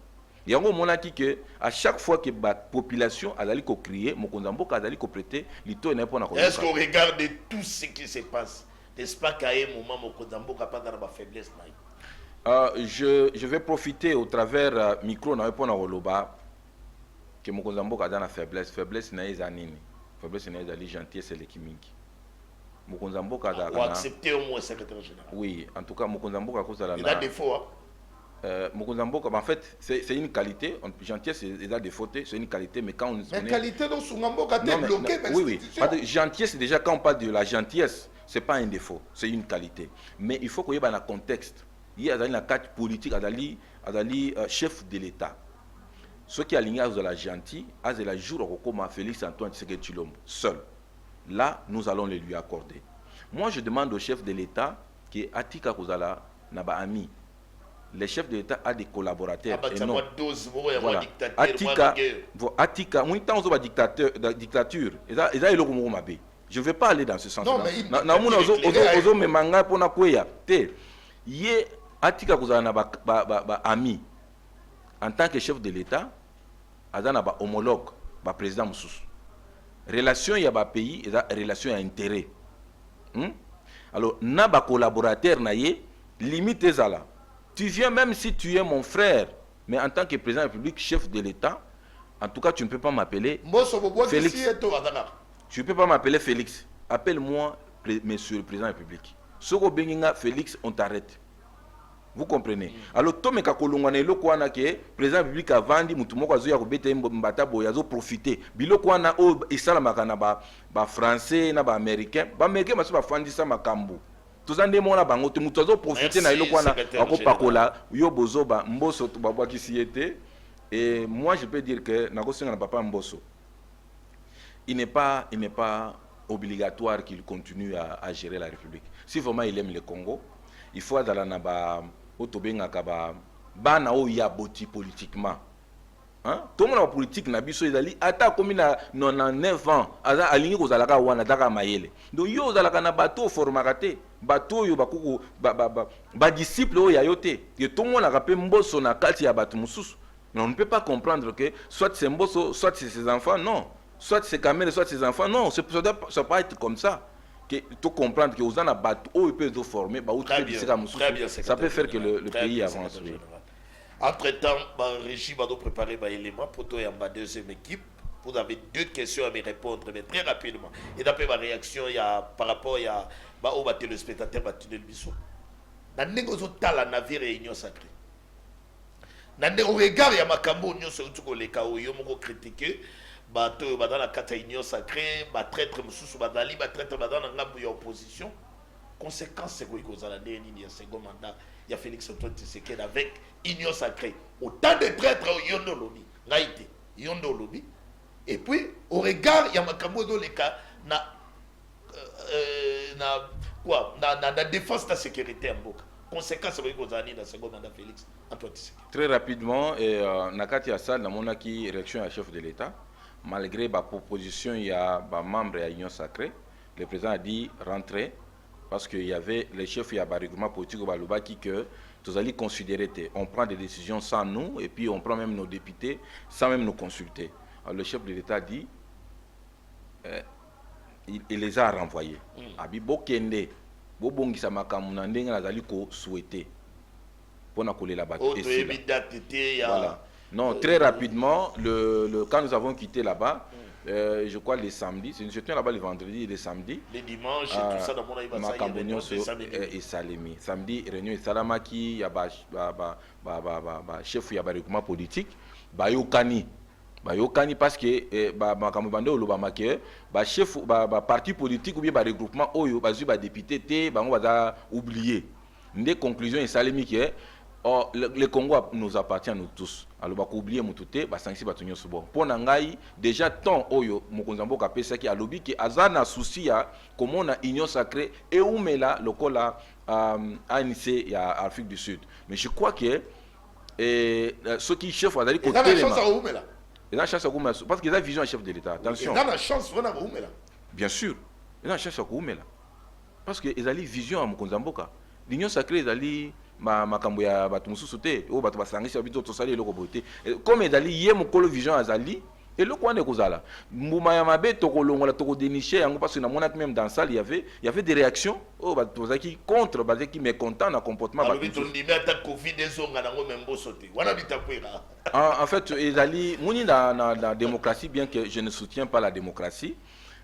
Yango monaki que à chaque fois que la population azali ko crier mokonzi mboka azali ko prêter lito na pona ko. Est-ce qu'on regarde tout ce qui se passe, n'est-ce pas qu'à un moment mokonzi mboka pas dans la faiblesse na? Je vais profiter au travers micro na pona roloba que mokonzi mboka dans la faiblesse na ezanini. Faiblesse na ezali gentillesse et l'équimingi. Mokonzi mboka za ou accepter au moins secrétaire général. Oui, en tout cas mokonzi mboka ko za la. Il a des défauts. Mokonzi mboka, en fait, c'est une qualité. Gentillesse, il a des fautes, c'est une qualité, mais quand on. Mais qualité dans son mboka t'es bloqué. Oui. Gentillesse, déjà, quand on parle de la gentillesse, c'est pas un défaut, c'est une qualité. Mais il faut qu'il y ait un contexte. Il y a une carte politique, Adali, chef de l'État. Ceux qui alignent à la gentille, à la jour comme Félix Antoine Tshisekedi Tshilombo, seul. Là, nous allons les lui accorder. Moi, je demande au chef de l'État qui est Atika Kozala Naba Ami. Les chefs de l'État ont des collaborateurs. Ah bah, et non. Voilà. Atika, dictature. Je ne vais pas aller dans ce sens-là. Atika ami en tant que chef de l'État, azana ba homologue, ba président Moussous. Relation ya ba pays, relation à intérêt. Alors, na ba collaborateur na ye, limite ezala. Tu viens même si tu es mon frère, mais en tant que président de la République, chef de l'État, en tout cas, tu ne peux pas m'appeler Félix. Tu ne peux pas m'appeler Félix. Appelle-moi Monsieur le président de la République. Soko Benginga Félix, on t'arrête. Vous comprenez? Alors, Tome Kakolongwane, le Kwana qui est président de la République a vendu, Moutoumoko Azoya Robete Mbatabo, Yazo profité. Bilo Kwana, oh, Issalamaka, ba français, na ba américain, ba américain, ma soeur Fandisa Makambo. Tous en démon là, bango, tu m'as profité na ilo Kwana, Ako Pakola, Yo Bozoba, Mboso, Tubabwa qui s'y était. Et moi, je peux dire que Nagosinga n'a pas Mboso. Il n'est pas obligatoire qu'il continue à gérer la République. Si vraiment il aime le Congo, il faut aller dans la Otobenga Kaba, Bana Oya Boti politiquement. Tout le monde politique na biso ezali ata komi na 99 ans aza alingi kozalaka wana daka mayele. Donc yo ozalaka na bateau formakate, bateau yo bakuku ba disciple oya yote. Et tout le monde a rappelé mboso na kati ya batu mususu. Mais on ne peut pas comprendre que soit c'est mboso, soit c'est ses enfants, non. Soit c'est Kamel, soit ses enfants, non. Ça ne peut pas être comme ça. Que tu comprendre que aux en a battu, ils peuvent former, ça peut faire que le pays avance. Oui. Entre-temps, le régime a préparé des éléments pour toi et ma deuxième équipe. Vous avez deux questions à me répondre, mais très rapidement. Et d'après ma réaction, il y a, par rapport au téléspectateur Tunnel Bissot. Dans le navire et union sacrée. Dans le regard, il y a Makambo, union sacrée, les cas où il y a critiqué. Bato dans la carte union sacrée, traître Moussous, badali, traître dans la opposition. Conséquence, c'est qu'il y a un second mandat. Il y a Félix Antoine Tshisekedi avec union sacrée. Autant de traîtres au Yondo Lobby. Raïté, Yondo Lobby. Et puis, au regard, il y a Makambo dans les cas, na défense de la sécurité en Boka. Conséquence, c'est qu'il y a un second mandat Félix Antoine Tshisekedi. Très rapidement, Nakati Assad, dans mon acquis, réaction à chef de l'État. Malgré la proposition, il y a des membres de l'Union sacrée. Le président a dit rentrer parce qu'il y avait les chefs de regroupement politique au Balubaki que tous allez considérer. On prend des décisions sans nous et puis on prend même nos députés sans même nous consulter. Alors le chef de l'État dit il les a renvoyés. Abi Bokende, Bobongisa Makamuna Ndenga Nazali ko souhaité pour na coller la bataille. Voilà. Non, très rapidement, quand nous avons quitté là-bas, je crois les samedis, j'étais là-bas le vendredi et les samedis. Les dimanches, tout ça dans mon avis, et Salemi. Samedi, réunion et Salamaki, il y a chef de regroupement politique, Bayokani. Bayokani parce que Makamubande ou Lobamake, chef parti politique ou bien regroupement, député, oublié. Des conclusions et Salemi qui est. Or, le Congo nous appartient à nous tous. Alors, on va oublier mon touté, on va s'inquiéter de tout. Pour Nangaï, déjà, tant Oyo, Mokonzambo Kapesa qui a lobby qui a un souci à comment on a union sacrée et où mais là, le col a initié à Afrique du Sud. Mais je crois que ceux qui chef, ils ont la chance à Oumela. Ils ont la chance à Oumela. Parce qu'ils ont vision à chef de l'État. Attention. Ils ont la chance à Oumela. Bien sûr. Ils ont la chance à Oumela. Parce qu'ils ont vision à Mokonzamboka. L'union sacrée, ils ont makambo ya bato mosusu te oyo bato basangisi babito tosali eloko boye te comme ezali ye mokolo vision azali eloko wana ekozala mbuma ya mabe tokolongola tokodéniche yango parce que namonaki même dans salle il y avait des réactions oyo bato bazalaki contre bazalaki mécontent na comportement en fait ezali moni na démocratie bien que je ne soutiens pas la démocratie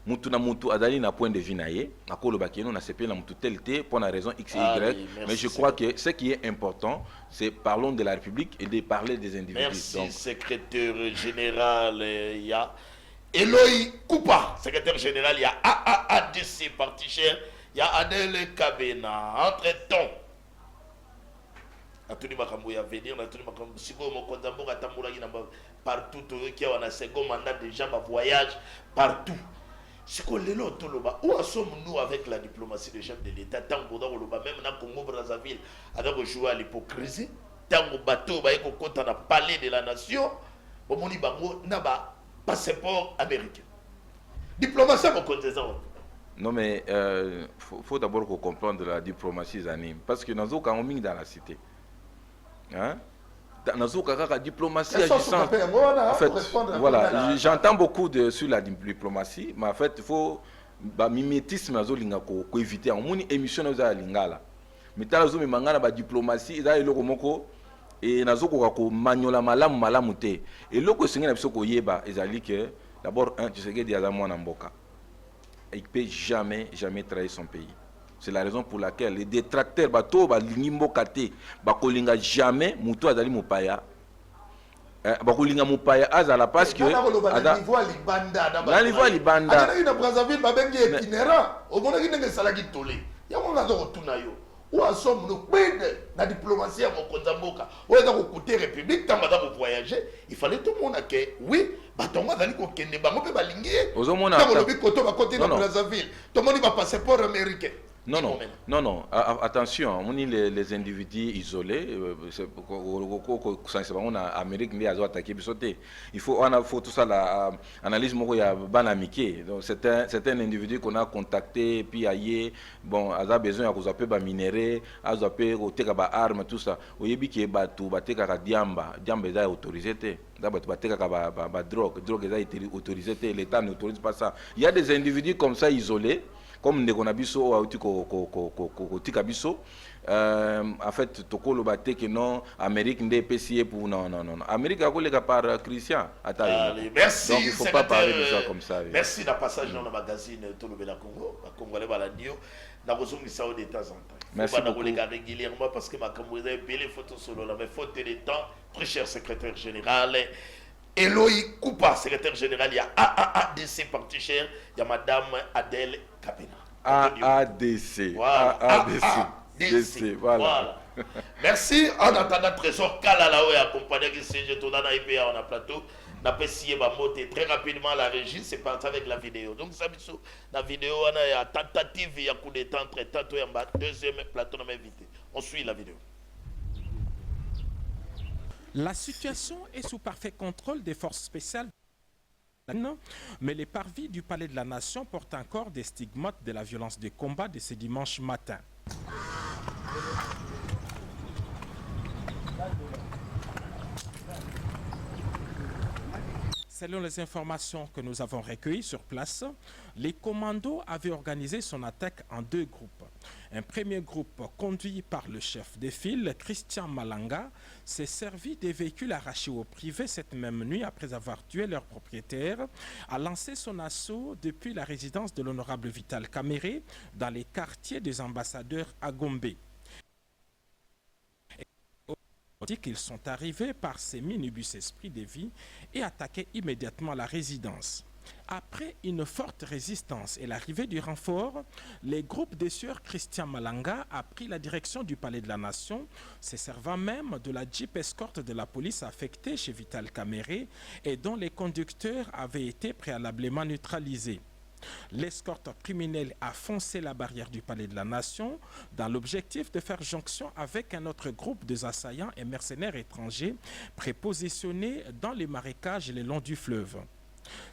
mutu na mutu azali na point de vue na ye akoloba keno na sepeli na mutu tel te pour une raison x et y mais je crois que ce qui est important c'est parlons de la République et de parler des individus. Merci. Donc, secrétaire général il y a Eloy Koupa, secrétaire général il y a AAADC parti cher il y a Adel Kabena entre-temps atuni makambo ya venir atuni makambo siko mokonza mboka tambula kina partout qui a un second mandat déjà ma voyage partout. C'est que les lots où sommes-nous avec la diplomatie des chefs de l'État tant qu'on a même dans Congo Brazzaville avec jouer à l'hypocrisie tant qu'on bateau quand on a parlé de la nation au moni bango n'a pas passeport américain diplomatie à mon contestant. Non mais faut d'abord qu'on comprenne la diplomatie anime parce que nous avons mis dans la cité hein. La diplomatie agissante. En fait, voilà, j'entends beaucoup sur la diplomatie, mais en fait, il faut mimétisme pour éviter. On a une émission à Lingala. Mais tu as une diplomatie, il y a une et nazo ko manyola malamu te. Et loko singa na biso ko yeba ezali que d'abord un tu sais que dia mwana mboka. Il peut jamais trahir son pays. C'est la raison pour laquelle les détracteurs bato balingi kate bakolinga jamais mutu azali mopaya bakolinga mopaya azala parce que na niveau libanda na Brazzaville babengi itinérant omona kinenge salaki tolé yango ngazo kotuna yo ou asomme no kwende na diplomatie ya mokonza mboka oyo za kokuter république tamba za voyager il fallait tout le monde que oui batongo azali kokende bango pe balingi ozomona na lobi koto ba côté na Brazzaville to moni ba passeport américain. Non, attention, on est les individus isolés, en Amérique, il faut tout ça, l'analyse, c'est un individu qu'on a contacté, puis ailleurs, bon, il a besoin de minerais, il a besoin de armes, tout ça. Au début, il y a des diamba est autorisé. Drogue est autorisé, l'État n'autorise pas ça. Il y a des individus comme ça isolés. Comme nous avons dit, en fait, toko le bate que non, Amérique n'est pas payée pour non. Amérique a collé par Christian. Merci. Donc il ne faut pas parler de ça comme ça. Merci d'un passage dans le magazine Tolobela Congo, Congolais Baladio. Nous avons mis ça de temps en temps. Merci beaucoup. Régulièrement parce que ma Cambodge a belle photo solo, mais faute de temps, très cher secrétaire général. Eloy Koupa, secrétaire général, il y a AADC parti cher, il y a madame Adèle Kabena. AADC. Voilà. AADC. Voilà. Merci. En attendant, Trésor Kalala, accompagné qui siège tout dans l'IPA, on a plateau. N'a pas scié ma montée très rapidement la régie, c'est parti avec la vidéo. Donc, ça, la vidéo, on a tentative, il y a coup d'état entre tantôt et en bas, deuxième plateau, on a invité. On suit la vidéo. La situation est sous parfait contrôle des forces spéciales, mais les parvis du Palais de la Nation portent encore des stigmates de la violence des combats de ce dimanche matin. Selon les informations que nous avons recueillies sur place, les commandos avaient organisé son attaque en deux groupes. Un premier groupe, conduit par le chef de file, Christian Malanga, s'est servi des véhicules arrachés au privé cette même nuit après avoir tué leur propriétaire, a lancé son assaut depuis la résidence de l'honorable Vital Kamerhe dans les quartiers des ambassadeurs à Gombe. Qu'ils sont arrivés par ces minibus Esprit de Vie et attaqué immédiatement la résidence. Après une forte résistance et l'arrivée du renfort, les groupes des sieurs Christian Malanga a pris la direction du Palais de la Nation, se servant même de la Jeep escorte de la police affectée chez Vital Kamerhe et dont les conducteurs avaient été préalablement neutralisés. L'escorte criminelle a foncé la barrière du Palais de la Nation dans l'objectif de faire jonction avec un autre groupe de assaillants et mercenaires étrangers prépositionnés dans les marécages et le long du fleuve.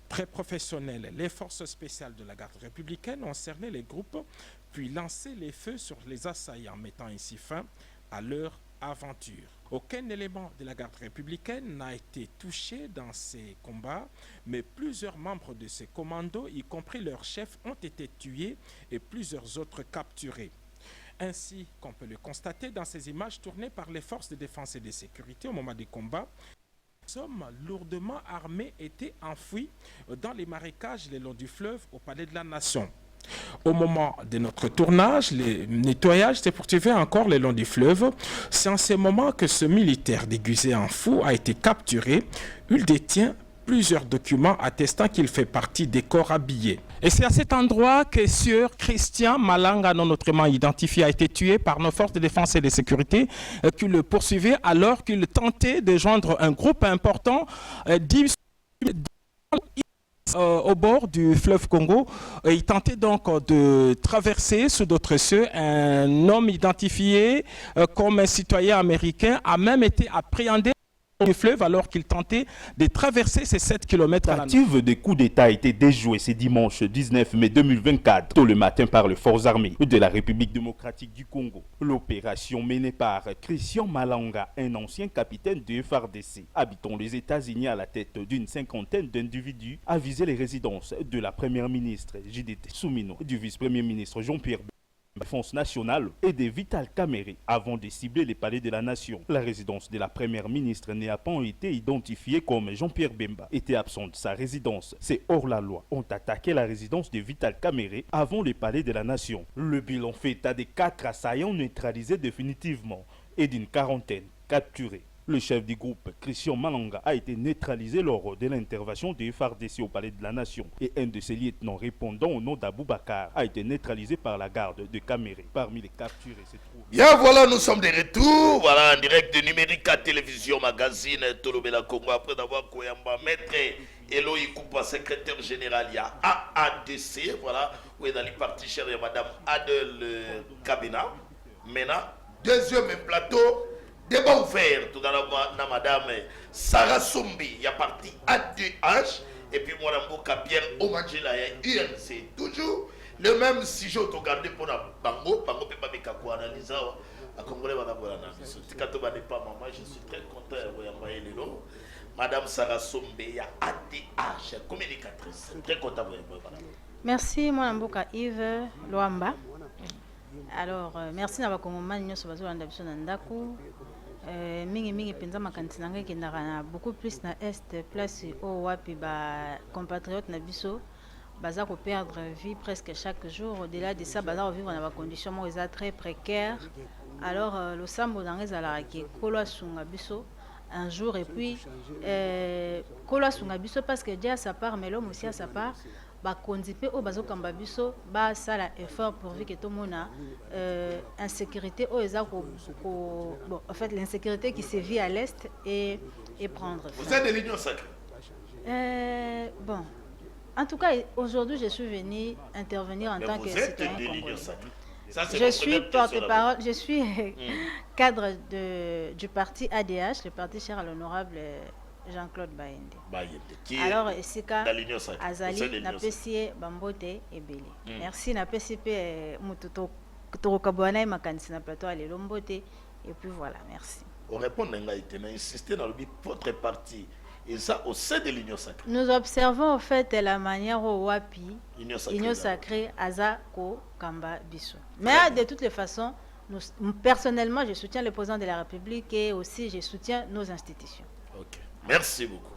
Très professionnels, les forces spéciales de la garde républicaine ont cerné les groupes puis lancé les feux sur les assaillants, mettant ainsi fin à leur aventure. Aucun élément de la garde républicaine n'a été touché dans ces combats, mais plusieurs membres de ces commandos, y compris leurs chefs, ont été tués et plusieurs autres capturés. Ainsi qu'on peut le constater dans ces images tournées par les forces de défense et de sécurité au moment des combats, des hommes lourdement armés étaient enfouis dans les marécages le long du fleuve au palais de la Nation. Au moment de notre tournage, le nettoyage s'est poursuivi encore le long du fleuve. C'est en ce moment que ce militaire déguisé en fou a été capturé. Il détient plusieurs documents attestant qu'il fait partie des corps habillés. Et c'est à cet endroit que Sieur Christian Malanga, non autrement identifié, a été tué par nos forces de défense et de sécurité qui le poursuivaient alors qu'il tentait de joindre un groupe important au bord du fleuve Congo. Il tentait donc de traverser sous d'autres cieux. Un homme identifié comme un citoyen américain a même été appréhendé du fleuve alors qu'il tentait de traverser ces 7 km. La tentative de coup d'État a été déjouée ce dimanche 19 mai 2024, tôt le matin par les forces armées de la République démocratique du Congo. L'opération menée par Christian Malanga, un ancien capitaine de FARDC, habitant les États-Unis à la tête d'une cinquantaine d'individus, a visé les résidences de la première ministre Judith Soumino, du vice-premier ministre Jean-Pierre Défense nationale et de Vital Kamerhe avant de cibler les palais de la nation. La résidence de la première ministre n'a pas été identifiée comme Jean-Pierre Bemba était absent de sa résidence. Ces hors-la-loi ont attaqué la résidence de Vital Kamerhe avant les palais de la nation. Le bilan fait état de 4 assaillants neutralisés définitivement et d'une quarantaine capturés. Le chef du groupe, Christian Malanga, a été neutralisé lors de l'intervention du FARDC au palais de la Nation. Et un de ses lieutenants répondant au nom d'Aboubacar a été neutralisé par la garde de Kamerhe. Parmi les capturés se trouve... Bien, voilà, nous sommes de retour. Voilà, en direct de Numérica Télévision Magazine, Tolobela Congo. Après d'avoir Koyamba, maître Eloï Koupa, secrétaire général, il y a AADC. Voilà, où est dans les parties chères, il y a Madame Adel Kabina. Maintenant, deuxième plateau. Débat ouvert, tout à l'heure, madame Sarah Sombi, il y a parti A2H, et puis moi, Pierre Omangela, il y a UNC. Toujours le même sujet au garder pour la Bango, Bango peut pas me analyser. À Congolais, je suis très content de vous envoyer les noms. Madame Sarah Sombi, il y a ADH, communicatrice. Très content de vous envoyer. Merci, moi, Mboka Yves Loamba. Alors, merci à Bakongomani, nous sommes en Dabison Ndaku. Mingi penza makanisi nanga kendaka na beaucoup plus na est place au wapi ba compatriotes na biso baza ko perdre vie presque chaque jour. Au-delà de ça baza vivre dans des conditions très précaires. Alors le sambo dans les alaraki kolo sunga biso un jour et puis kolo sunga biso parce que Dieu à sa part mais l'homme aussi à sa part ba kondipe au bazo kamba biso ba sala effort pourvu que tout le monde insécurité au bon en fait l'insécurité qui se vit à l'est et prendre vous êtes de l'Union sacrée bon en tout cas aujourd'hui je suis venu intervenir en tant que citoyen congolais. Je suis porte-parole, je suis cadre du parti ADH, le parti cher à l'honorable Jean-Claude Bayende. Alors, Esika Azali Napesi Bambote et Beli. Merci Napesi Mututo Torokabouana et Makansi na plateau à l'Elombote. Et puis voilà, merci. On répond à insister dans le but votre parti. Et ça au sein de l'Union sacrée. Nous observons en fait la manière au Wapi, Union sacrée, Azako, Kamba, Bissou. Mais de toutes les façons, personnellement, je soutiens le président de la République et aussi je soutiens nos institutions. Ok, merci beaucoup.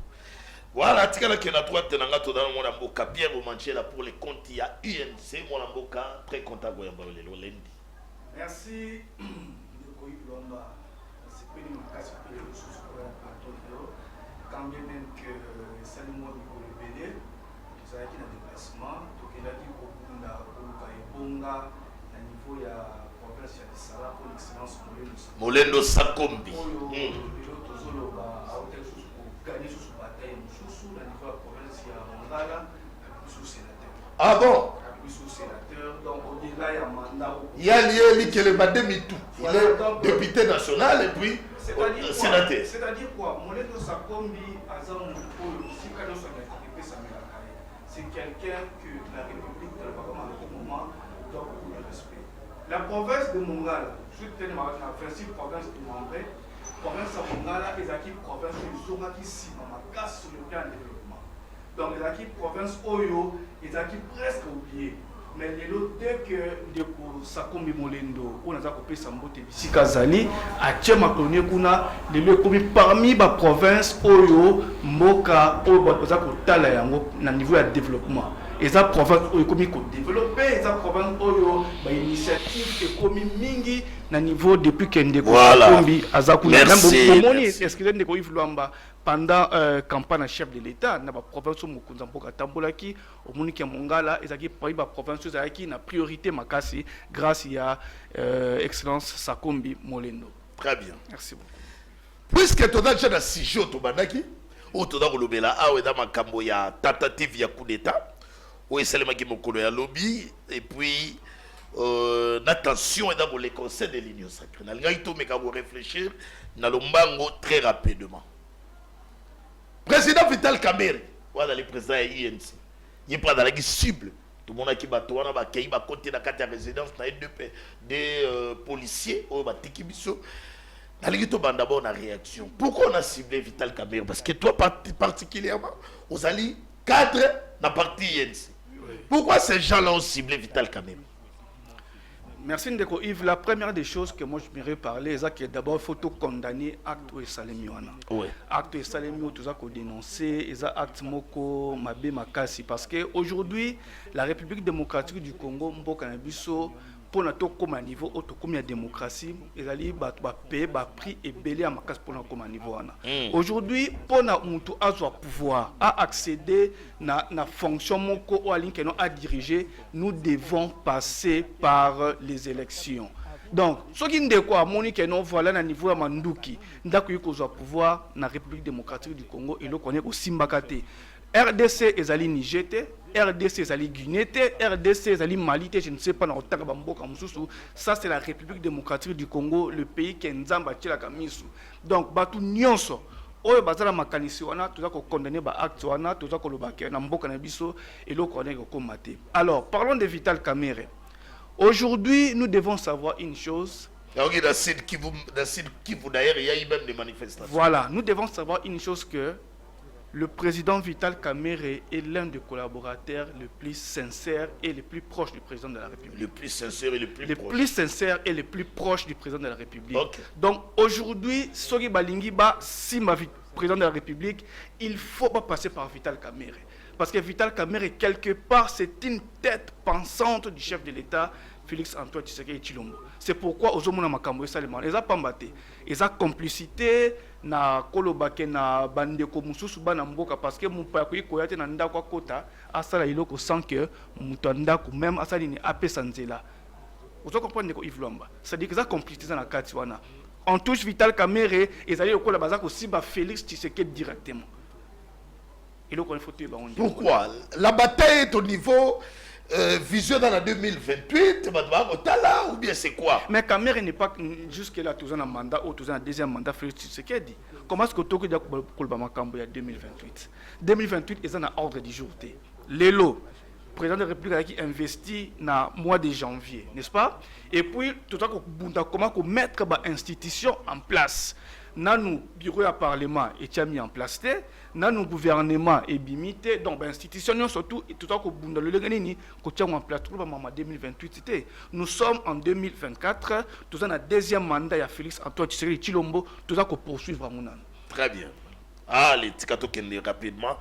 Voilà, tika qui na droite nanga to dans mon amboka Pierre Omangela pour les comptes il y a UNC mon amboka très content de vous le lundi. Merci de Koyulomba. C'est pas une occasion de ressources pour un quand bien même que Salimo Nico le BD, nous avons un déplacement, donc il a dit qu'au Bonga, à niveau il y a province de Sala pour l'excellence Molendo Sakombi. L'autre zolo a hôtel pour gagner sous bataille sous la niveau de la province il y a Mongala, sous sénateur. Ah bon? Sous sénateur, donc au-delà il y a mandat. Il y a lié qui est le Bademitou. Il est député national et puis sénateur. C'est-à-dire quoi? Molendo Sakombi, c'est quelqu'un que la République de moment doit beaucoup de respect. La province de Mongala, je suis tenu à la principe province de Mongala, province de Mongala, et la province de Zonga qui s'y casse sur le plan de développement. Donc, la province Oyo, et la presque oubliée. Mais dès que ndeko Sakombi Molendo on a coupé Sambote bisika zali a tchema koné kuna lelo komi parmi ba province oyo mboka oyo baza kotala yango na niveau ya développement et ça province oyo komi ko développer et ça province oyo ba initiative ke komi mingi na niveau depuis que ndeko Sakombi azakuna même moni excusez ndeko Yves Luamba pendant campagne chef de l'État na ba province mokunza mboka tambolaki omoni ke Mongala ezaki parmi ba province ezaki na priorité makasi grâce à excellence Sakombi Molendo. Très bien. Merci beaucoup. Puisque tu as déjà un sujet au Banaki, ou tu as lobela a ou dans makambo ya tentative ya coup d'état, ou seulement qui mokolo ya lobby et puis attention et dans les conseils de l'Union sacrée. Na ngaito meka vous réfléchir na lombango très rapidement. Président Vital Kamerhe, voilà le président INC. Il prend dans la cible. Tout le monde qui va tourner, qui va côté dans la résidence, des policiers, ou des tikibiso. D'abord on a réaction. Pourquoi on a ciblé Vital Kamerhe? Parce que toi particulièrement, vous allez cadre dans la partie INC. Pourquoi ces gens-là ont ciblé Vital Kamerhe? Merci Ndeko Yves. La première des choses que moi je voudrais parler, c'est que d'abord il faut condamner l'acte de Salemiwana. Oui. Acte de Salemiwana, tout ça qu'on dénoncer, et ça acte moko mabe makasi parce que aujourd'hui la République démocratique du Congo, mboka na biso pour notre comme niveau auto comme la démocratie, ils allaient payer prix et belé à makasi pour notre comme niveau ana. Aujourd'hui pour na mutu azwa pouvoir à accéder na fonction moko ou alin que nous à diriger, nous devons passer par les élections. Donc, ce qui est quoi, Monique, non, voilà, à niveau de Manduki, nous avons pouvoir dans la République démocratique du Congo et nous connaissons aussi Mbakate. RDC est allé Niger, RDC est allé Guinée, RDC est allé Mali, je ne sais pas, ça c'est la République démocratique du Congo, le pays qui est Nzamba Tchela Kamisu. Donc, Batu Nyonso. Oyo bazala makanisi wana tuza ko condamner ba acte wana tuza ko lobaka na mboka na biso et lo connaît ko maté. Alors parlons de Vital Kamerhe. Aujourd'hui, nous devons savoir une chose. D'ailleurs, il y a eu même des manifestations. Voilà, nous devons savoir une chose que le président Vital Kamerhe est l'un des collaborateurs les plus sincères et les plus proches du président de la République. Le plus sincère et le plus proche. Le plus sincère et le plus proche du président de la République. Okay. Donc aujourd'hui, Soki Balingiba, si ma président de la République, il ne faut pas passer par Vital Kamerhe. Parce que Vital Kamerhe, quelque part, c'est une tête pensante du chef de l'État, Félix Antoine Tshisekedi Tshilombo. C'est pourquoi aux hommes makambo Salman, ils ont pas battu, ils ont complicité na kolobake na bandeko mususu bana mboka parce que mon père ko yate na ndako kota asala iloko sans que mutanda ko même asali ni apesa nzela. Vous comprenez ko Yves Luamba. C'est-à-dire que ça complicité na kati wana. On touche Vital Kamerhe et ça dit ko la bazako si ba Félix Tshisekedi directement. Pourquoi? La bataille est au niveau vision dans la 2028, ou bien c'est quoi? Mais Kamerhe n'est pas jusque-là tous un mandat ou tous un deuxième mandat Félix Tshisekedi. Comment est-ce que tu as dit 2028? 2028 est un ordre du jour. Lelo, président de la République qui investit dans le mois de janvier, n'est-ce pas? Et puis, tout à coup, comment mettre une institution en place? Nan bureau à parlement est mis en place, nan gouvernement est bimité, donc institution surtout tout à coup le legani en place tout en 2028. Nous sommes en 2024, tout en deuxième mandat à Félix Antoine Tshisekedi Tshilombo, tout à coup poursuivre mon an. Très bien. Allez, tikato kende rapidement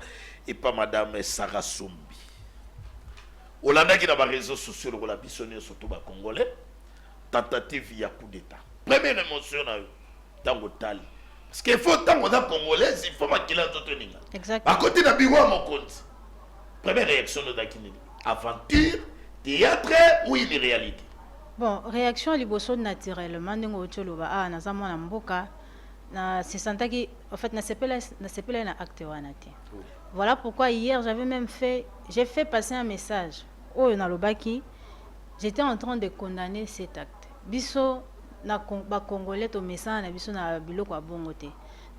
et pas madame Sarah Sombi. Olanda qui dans les réseaux sociaux la bisonné surtout ba congolais tentative ya coup d'état. Première émotion na tango tali parce qu'il faut tango da congolais il faut makila nzoto ninga exactement à côté na biwa mokonzi première réaction de dakini aventure théâtre ou une réalité. Bon, réaction liboso naturellement ndingo choloba na za mwana mboka na se sentaki en fait na sepela na acte wana te. Voilà pourquoi hier j'ai fait passer un message au Nalobaki. J'étais en train de condamner cet acte. Biso na Congolais to message na biso na biloko abongo te.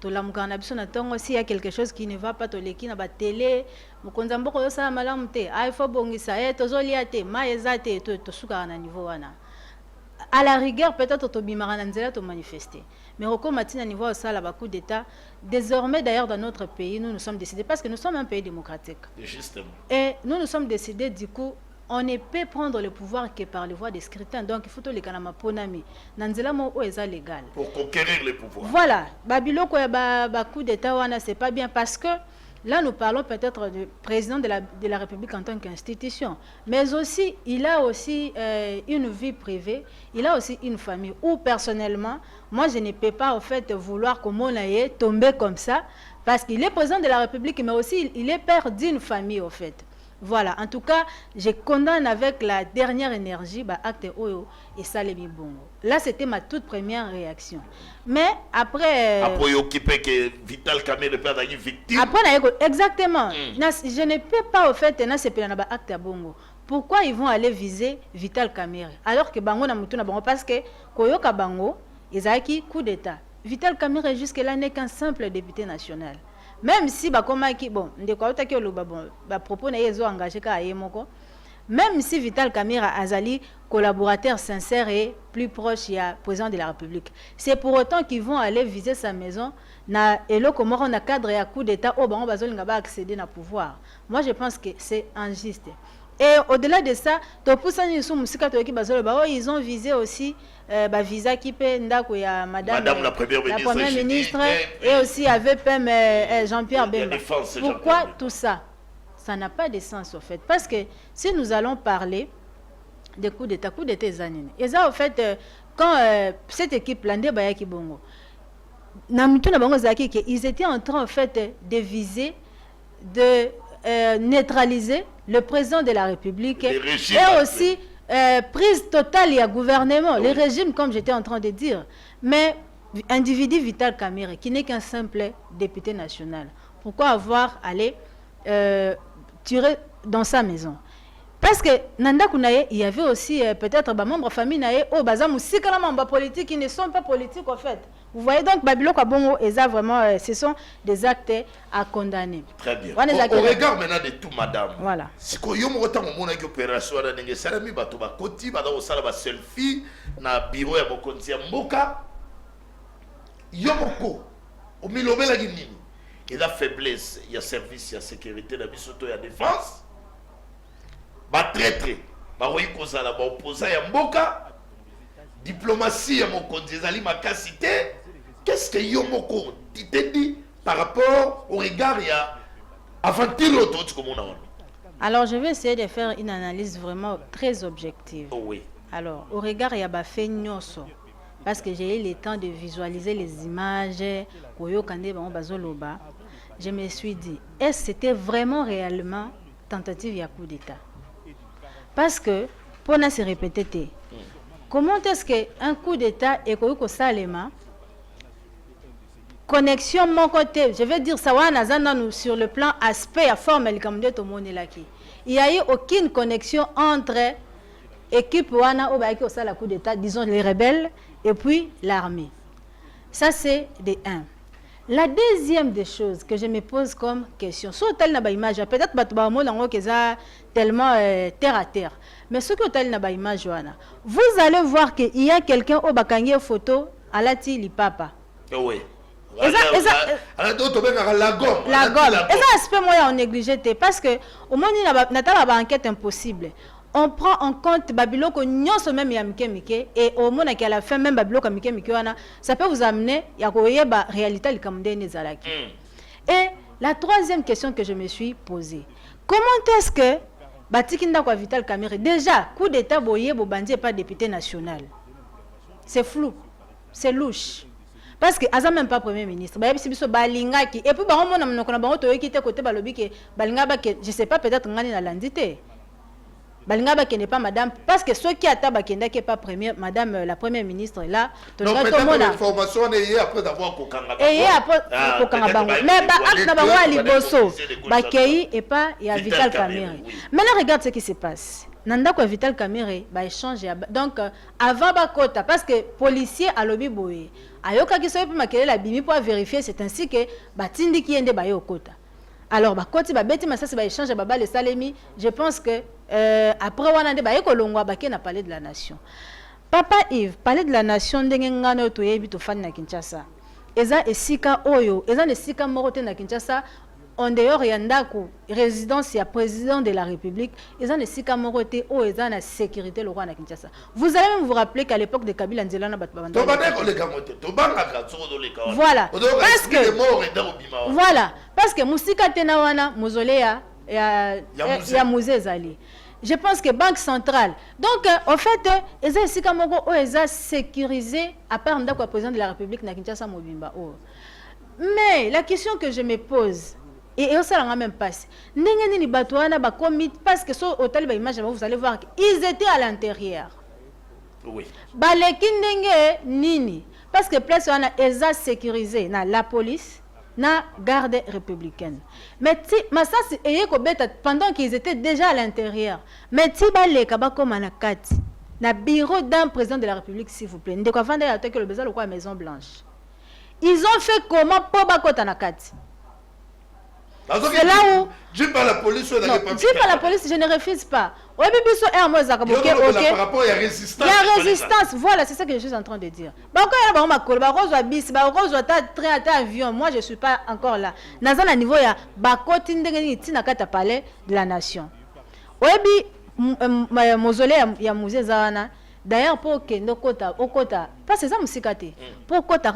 To lamuka na biso na tongo si y a quelque chose qui ne va pas to leki na ba télé, mokonza mboko yo sala malamu te. Il faut bongisa tozolia te, maeza te to suka na niveau wana. à la rigueur peut-être tobimara na nzela to manifester. Mais au matin niveau au sala ba coup d'état, désormais d'ailleurs dans notre pays, nous sommes décidés parce que nous sommes un pays démocratique. Justement. Et nous sommes décidés du coup on ne peut prendre le pouvoir que par les voies des scrutins. Donc il faut que les kanama ponami nanzela mo eza légal. Pour conquérir le pouvoir. Voilà, babiloko ya ba coup d'état wana c'est pas bien parce que là, nous parlons peut-être du président de la République en tant qu'institution, mais aussi, il a aussi une vie privée, il a aussi une famille, où personnellement, moi, je ne peux pas, en fait, vouloir que mon aïe tombe comme ça, parce qu'il est président de la République, mais aussi, il est père d'une famille, en fait. Voilà, en tout cas, je condamne avec la dernière énergie, acte Oyo et Salemi Bongo. Là, c'était ma toute première réaction. Mais après... Après, occupé que Vital Kamerhe peut être victime. Après, exactement. Je ne peux pas, au fait, acte Bongo. Pourquoi ils vont aller viser Vital Kamerhe? Alors que Bango na mutu na Bango, parce que Koyoka Bango, Ezaki, coup d'État. Vital Kamerhe, jusque-là, n'est qu'un simple député national. Même si même si Vital Kamerhe Azali collaborateur sincère et plus proche du président de la République, c'est pour autant qu'ils vont aller viser sa maison na elo comment on a cadre et coup d'état au bango bazoli ngaba accéder na pouvoir. Moi je pense que c'est injuste. Et au-delà de ça, ils ont visé aussi visa qui peut Madame la Première ministre et aussi avec Jean-Pierre Bemba. Pourquoi tout ça? Ça n'a pas de sens au fait. Parce que si nous allons parler des coups d'État zanine. Et ça au fait, quand cette équipe-là, ils étaient en train en fait de viser, de neutraliser le président de la République et aussi prise totale à gouvernement, les régimes comme j'étais en train de dire. Mais individu Vital Kamerhe qui n'est qu'un simple député national, pourquoi avoir allé tirer dans sa maison? Parce que Nanda Kounaye, il y avait aussi peut-être des membres de famille naye au bazam aussi quand membres politiques qui ne sont pas politiques en fait. Vous voyez donc Babylone Kabongo et ça vraiment ce sont des actes à condamner. Très bien. On regarde maintenant de tout madame. Voilà. Si ko yo mo temps mo na ki opération na ndenge salami bato ba koti ba sala ba selfie na bureau ya mokonzi ya mboka. Yo moko o milobela ki nini? Et la faiblesse, il y a service, il y a sécurité, la bisoto, il y a défense. Ba traître, ba oui kozala ba opposant ya mboka. Diplomatie ya mokonzi ezali makasité. Qu'est-ce que yo moko te dit par rapport au regard il y a aventure l'autre comme on a? Alors je vais essayer de faire une analyse vraiment très objective. Oh oui. Alors au regard il y a ba fait nyoso. Parce que j'ai eu le temps de visualiser les images, je me suis dit, est-ce que c'était vraiment réellement tentative de coup d'État? Parce que, pour ne se répéter, comment est-ce qu'un coup d'État est salema connexion mon côté, je vais dire ça sur le plan aspect à forme il n'y a eu aucune connexion entre équipe wana au sala coup d'État, disons les rebelles et puis l'armée. Ça c'est de 1. La deuxième des choses que je me pose comme question, sur tel na image, peut-être tellement terre à terre, mais ce que tel na image vous allez voir qu'il y a quelqu'un au bakangi photo à la tili papa. Oui. La gomme. Et ça aspect moyen on négligé parce que au moins il y a une enquête impossible. On prend en compte Babylone que nous sommes même et au moment à la fin même Babylone ça peut vous amener à la réalité. Et la troisième question que je me suis posée, comment est-ce que Batikinda Vital Kamerhe déjà coup d'état boyé Bobandi n'est pas député national? C'est flou, c'est louche. Parce que Azam même pas premier ministre. Et puis je sais pas peut-être ngani na landité. Balingaba qui n'est pas madame, parce que ceux qui attendent qui n'est pas première, madame la première ministre là, donc peut-être l'information est après d'avoir kokanga. Et après kokanga bango. Mais acte na bango ali bosso. Bakei et pas il y a Vital Kamerhe. Maintenant regarde ce qui se passe. Nanda ko Vital Kamerhe ba échange donc avant bakota parce que policier à lobby boye. Ayoka ki so pe makele la bimi pour vérifier c'est ainsi que batindi ki ende ba yokota. Alors, quand il échange les Salemi, je pense que après on a parlé de la nation. Papa Yves, parler de la nation ndenge ngano to yebi to fan na Kinshasa. Eza esika oyo, eza esika morote na Kinshasa. En dehors ya ndako résidence ya président de la République, eza esika morote o eza na sécurité le roi na Kinshasa. Vous allez même vous rappeler qu'à l'époque de Kabila Nzela na batu babanda. Voilà. Voilà, parce que musika tena wana mausolée ya musée zali. Je pense que Banque centrale. Donc, en fait, ils ont sécurisé à part le président de la République na Kinshasa Mobimba. Mais la question que je me pose, et ça n'a même passé, parce que sur l'hôtel, vous allez voir qu'ils étaient à l'intérieur. Oui. Parce que place ils ont sécurisé la police. Na garde républicaine. Mais si pendant qu'ils étaient déjà à l'intérieur, mais si les comme na kati na bureau d'un président de la République, s'il vous plaît, ndeko avanda ya que le besoin le quoi Maison Blanche. Ils ont fait comment pour bakota na kati? C'est là où dis pas la police, non, dis pas la police, je ne refuse pas. Par rapport à la résistance. La résistance, voilà, c'est ça que je suis en train de dire. Moi, je ne suis pas encore là. Dans un niveau, il y a un palais de la nation. Mausolée, il y a un musée. D'ailleurs, pour que nous parce que ça me pour que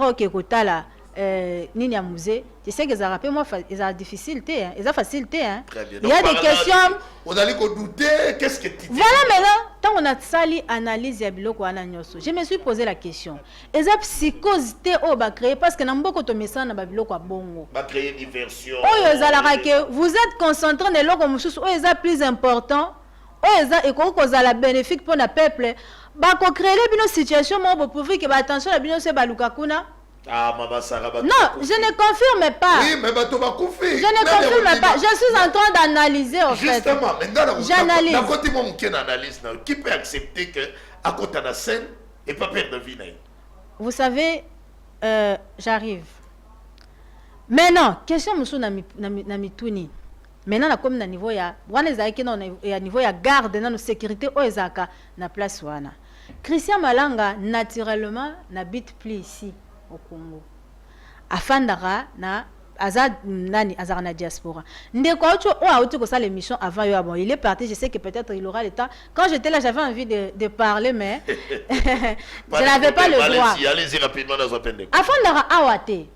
nini ya musée, tu sais que ça rappelle moi ils ont difficulté hein, ils ont facilité hein. Il y a des questions on allait douter qu'est-ce que tu dis. Voilà maintenant tant on a sali analyse ya biloko wana nyoso. Je me suis posé la question. Eza psychosité o ba créer parce que na mboko to mesana ba biloko a bongo. Ba créer diversion. Oh ezalaka que vous êtes concentré na loko mususu o eza plus important. O eza eko ko za la bénéfique pour le peuple. Ba ko créer bino situation mo bo prouver que ba attention la bino se ba lukakuna. Ah, Mama Sarah, non, je ne confirme pas. Oui, mais tu vas confirmer. Je ne confirme pas. Je suis en train d'analyser en fait. Justement, maintenant, j'analyse. Qui peut accepter que à côté de la scène et pas perdre de vie? Vous savez, j'arrive. Maintenant, question musu na mituni. Maintenant, na comme na niveau ya wana ezaki na niveau ya garde na sécurité o ezaka na place wana. Christian Malanga naturellement n'habite plus ici au Congo. Afandara na azad nani azarana diaspora. Ndeko auto o auto ko ça l'émission avant yo bon, il est parti, je sais que peut-être il aura le temps. Quand j'étais là, j'avais envie de parler mais je n'avais pas le droit. Allez-y rapidement dans un pendek. Afandara awate.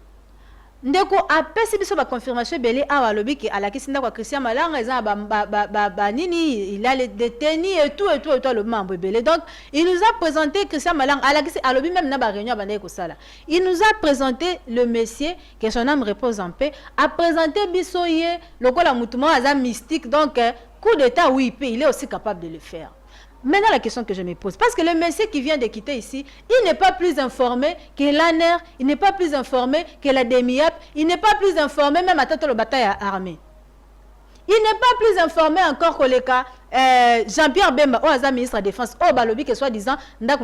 Ndeko apesi biso ba confirmation belé awa lobi ki alakisi ndako Christian Malanga eza ba nini il a les détenus et tout le membre belé. Donc il nous a présenté Christian Malanga alakisi alobi même na ba réunion bande ko sala. Il nous a présenté le monsieur que son âme repose en paix, a présenté biso ye lokola mutumo aza mystique donc coup d'état oui il est aussi capable de le faire. Maintenant, la question que je me pose, parce que le monsieur qui vient de quitter ici, il n'est pas plus informé que l'ANER, il n'est pas plus informé que la DEMIAP, il n'est pas plus informé même à toute la bataille armée. Il n'est pas plus informé encore que le cas Jean-Pierre Bemba, ministre de la Défense, Balobi, que soi-disant, lui,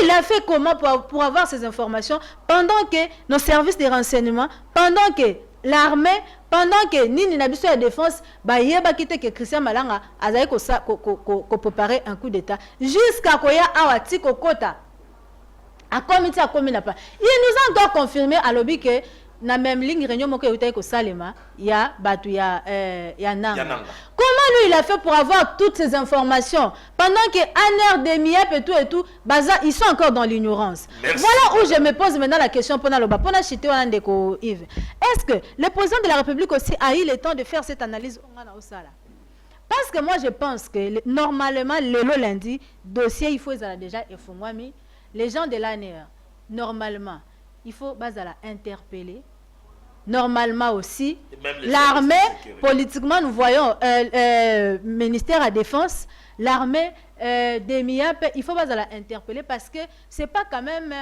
il a fait comment pour avoir ces informations pendant que nos services de renseignement, pendant que l'armée, pendant que Nini Nabiso la défense, yeba kite que Christian Malanga a préparé un coup d'état jusqu'à Koya Awati Kokota. A comité à commune pas. Il nous a encore confirmé à l'objet que na même ligne réunion moko yotaye ko salema ya batu ya Nanga. Comment lui il a fait pour avoir toutes ces informations pendant que ANER, DEMIAP et tout baza ils sont encore dans l'ignorance. Voilà où je me pose maintenant la question pour Naloba pour chité Ndeko Yves. Est-ce que le président de la République aussi a eu le temps de faire cette analyse parce que moi je pense que normalement le lundi dossier il faut déjà effondrer les gens de l'ANER normalement il faut interpeller. Normalement aussi, l'armée, politiquement, nous voyons ministère de la Défense, l'armée des MIAP, il faut interpeller parce que ce n'est pas quand même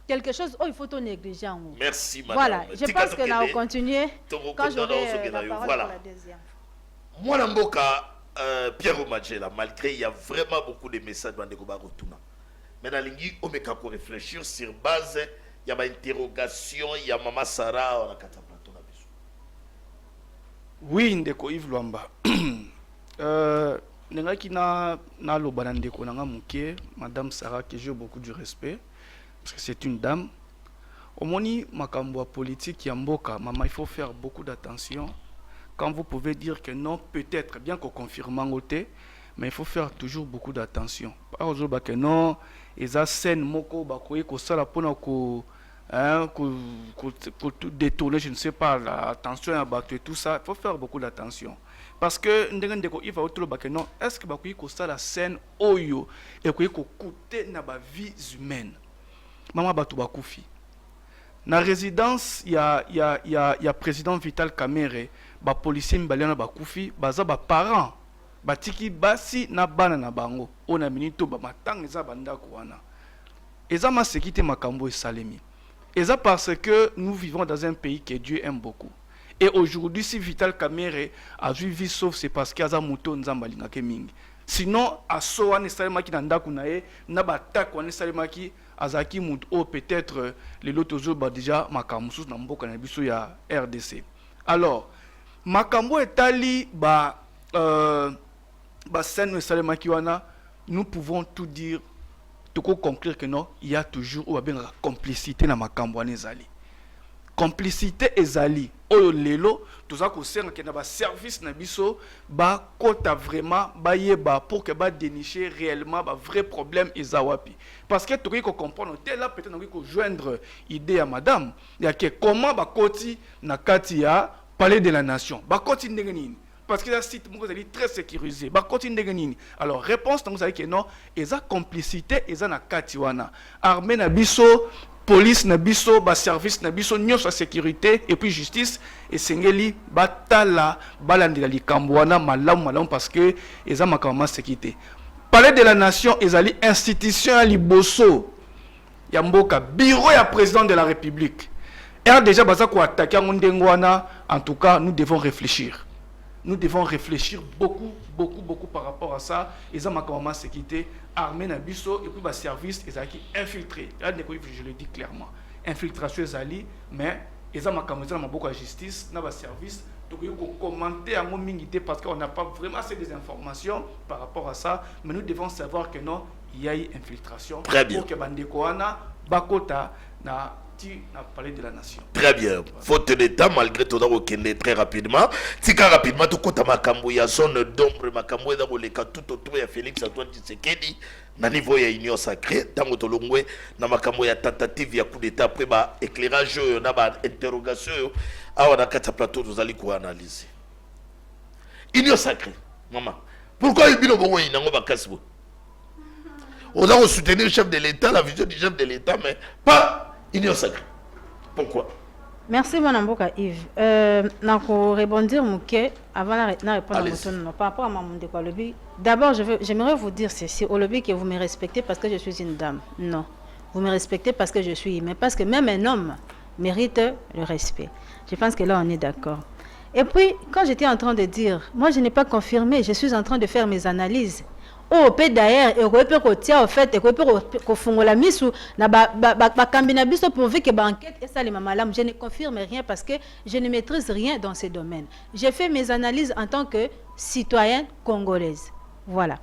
quelque chose où il faut négliger. Merci, madame. Voilà, je pense que nous allons continuer quand j'aurai la parole pour la deuxième. Moi, Namboka, Pierre Omadjela, malgré il y a vraiment beaucoup de messages dans les Rotuna. Mais dans l'ingui, on peut réfléchir sur base. Il y a une interrogation, il y a Mama Sarah, on a quatre plateaux là-dessus. Oui, Ndeko Yves Luamba. Nous nalingaki na loba na ndeko nanga muke madame Sarah que j'ai beaucoup de respect parce que c'est une dame. Omoni makambo ya politique ya mboka, maman, il faut faire beaucoup d'attention. Quand vous pouvez dire que non, peut-être, bien qu'on confirme en côté, mais il faut faire toujours beaucoup d'attention. Par exemple, que non, et ça scène moko bakoye ko sala pona ko détourner, je ne sais pas, l'attention à battre et tout ça, il faut faire beaucoup d'attention. Parce que il va autour de non, est-ce que bakoye ko sala scène oyo et ko coûter na ba vie humaine. Maman batu bakufi. Na résidence, il y a président Vital Kamerhe, ba policier mbaliana ba kufi, baza ba parents, ba tiki basi na bana na bango, ona minito ba matang eza banda kwana. Eza ma sécurité makambo et salemi. Eza parce que nous vivons dans un pays que Dieu aime beaucoup. Et aujourd'hui, si Vital Kamerhe a vu vie sauf, c'est parce qu'il y a un mouton nzambalinga ke mingi. Sinon, à soa ne salemaki na ndaku na ye, na ba tak wane salemaki azaki mutu o peut-être les lotos ba déjà makamusus na mboka na biso ya RDC. Alors, makambo etali ba scène salemaki wana, nous pouvons tout dire, tout conclure que non, il y a toujours ou bien complicité na makambo wana ezali. Complicité ezali oyo lelo toza ko senga ke na ba service na biso ba kota vraiment ba yeba pour que ba dénicher réellement ba vrai problème ezawapi, parce que toki ko comprendre te là peut-être on ko joindre idée à madame ya que comment ba koti na kati ya palais de la nation ba koti ndenge nini, parce que la site moko ezali très sécurisé ba koti ndenge nini. Alors réponse donc ça que non, eza complicité eza na kati wana armée na biso, police na biso, ba service na biso, nyonso sécurité et puis justice et sengeli batala balandela likambo wana malamu parce que eza makamama sécurité. Palais de la nation ezali institution ya liboso ya mboka, bureau ya président de la République. Et déjà baza ko attaquer ndengo wana, en tout cas nous devons réfléchir. Nous devons réfléchir beaucoup par rapport à ça. Ils ont ma sécurité, armée na biso et puis bas service ils ont infiltré. Là je le dis clairement. Infiltration ezali, mais ils ont ma beaucoup à justice, na bas service. Donc il faut commenter à mon mingité parce qu'on n'a pas vraiment assez des informations par rapport à ça, mais nous devons savoir que non, il y a eu infiltration. Très bien. Pour que bandekoana bakota na parler de la nation. Très bien. Faute d'état, malgré tout, on a très rapidement. Tika rapidement, tout compte à Makambo, il y a zone d'ombre, Makambo, et dans le cas tout autour, il y a Félix Antoine Tshisekedi, na niveau, il y a union sacrée, dans le Tolongwe, na Makambo, il y a tentative, il y a coup d'état, après, éclairage, il y a interrogation, on a 4 plateaux, vous allez quoi analyser. Union sacrée, maman. Pourquoi il y a bon, il y a un casse-bou? On a soutenu le chef de l'État, la vision du chef de l'État, mais pas union sacrée. Pourquoi? Merci, mon amboka Yves. Je rebondir avant de répondre à mon par rapport à mon lobby. D'abord, j'aimerais vous dire ceci au lobby que vous me respectez parce que je suis une dame. Non. Vous me respectez parce que je suis humain. Parce que même un homme mérite le respect. Je pense que là, on est d'accord. Et puis, quand j'étais en train de dire, moi, je n'ai pas confirmé, je suis en train de faire mes analyses. Au pays d'ailleurs, et on peut côté au fait, et on peut qu'on la mise na ba kambina biso pourvu que ba enquête et ça les mamalam. Je ne confirme rien parce que je ne maîtrise rien dans ces domaines. J'ai fait mes analyses en tant que citoyenne congolaise. Voilà.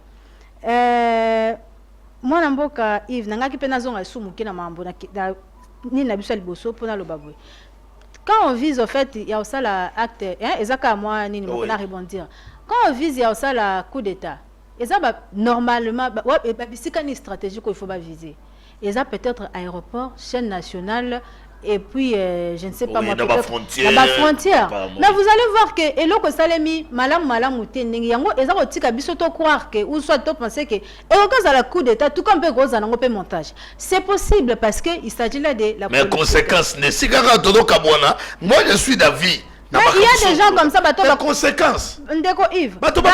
Moi namboka Yves nangaki pena zonga sumuki na mambo na ni na biso liboso pona lo babwe. Quand on vise au fait, il y a aussi l'acte, hein, ezaka moi ni on a rebondir. Quand on vise il y a aussi la coup d'état. Et ça, normalement, c'est une stratégie qu'il faut viser. Et ça, peut-être aéroport, chaîne nationale, et puis, je ne sais pas moi, peut-être la frontière. Mais vous allez voir que, et là, que ça mis, malam, ou téning, yango, et ça, on tika bisoto croire que, ou soit to penser que, et au cas de la coup d'état, tout comme peu gros, on a montage. C'est possible parce qu'il s'agit là de la. Mais conséquence, ne sigara todo kabwana, moi je suis d'avis. Mais il y a des gens comme ça, les conséquences. Ndeko Yves. Il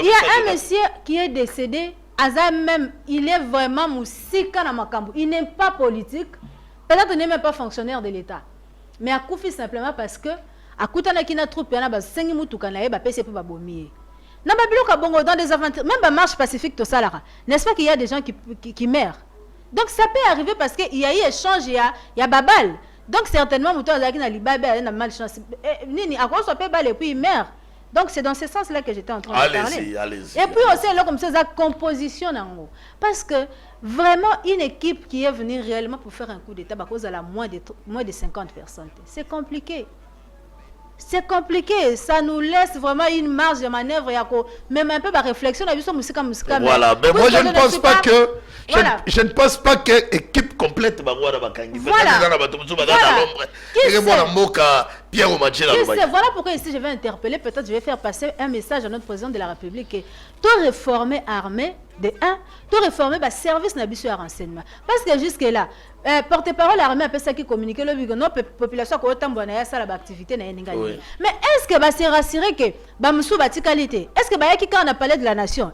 y a un monsieur qui est décédé. Azam même, il est vraiment moussika na makambo. Il n'est pas politique. Peut-être n'est même pas fonctionnaire de l'État. Mais à Koufi simplement parce que à Koutana qui n'a troupe, il y en a ba sengi mutuka na ba pese pour bomie. Na ba biloka bongo dans des aventures, même ba marche pacifique to salara. N'est-ce pas qu'il y a des gens qui meurent. Donc ça peut arriver parce qu'il y a eu échange, il y a babal. Donc certainement muto azaki na libabe na malchance. Nini à quoi soit pe bal et puis il meurt. Donc c'est dans ce sens-là que j'étais en train de parler. Allez-y. Et puis aussi, là, comme ça, la composition en haut. Parce que vraiment, une équipe qui est venue réellement pour faire un coup d'État, à cause de la moins de 50 personnes, c'est compliqué. C'est compliqué, ça nous laisse vraiment une marge de manœuvre, même un peu de réflexion. Voilà, mais moi je ne pense pas que je ne pense pas que équipe complète voilà pourquoi ici je vais interpeller, peut-être je vais faire passer un message à notre président de la République que tout réformer armée de 1, tout réformer le service de renseignement. Parce que jusque-là, porte-parole armée a ça qui communique le but que notre population a autant bonne activité. Mais est-ce que c'est rassuré que Bamsou qualité? Est-ce que quand on a parlé de la nation,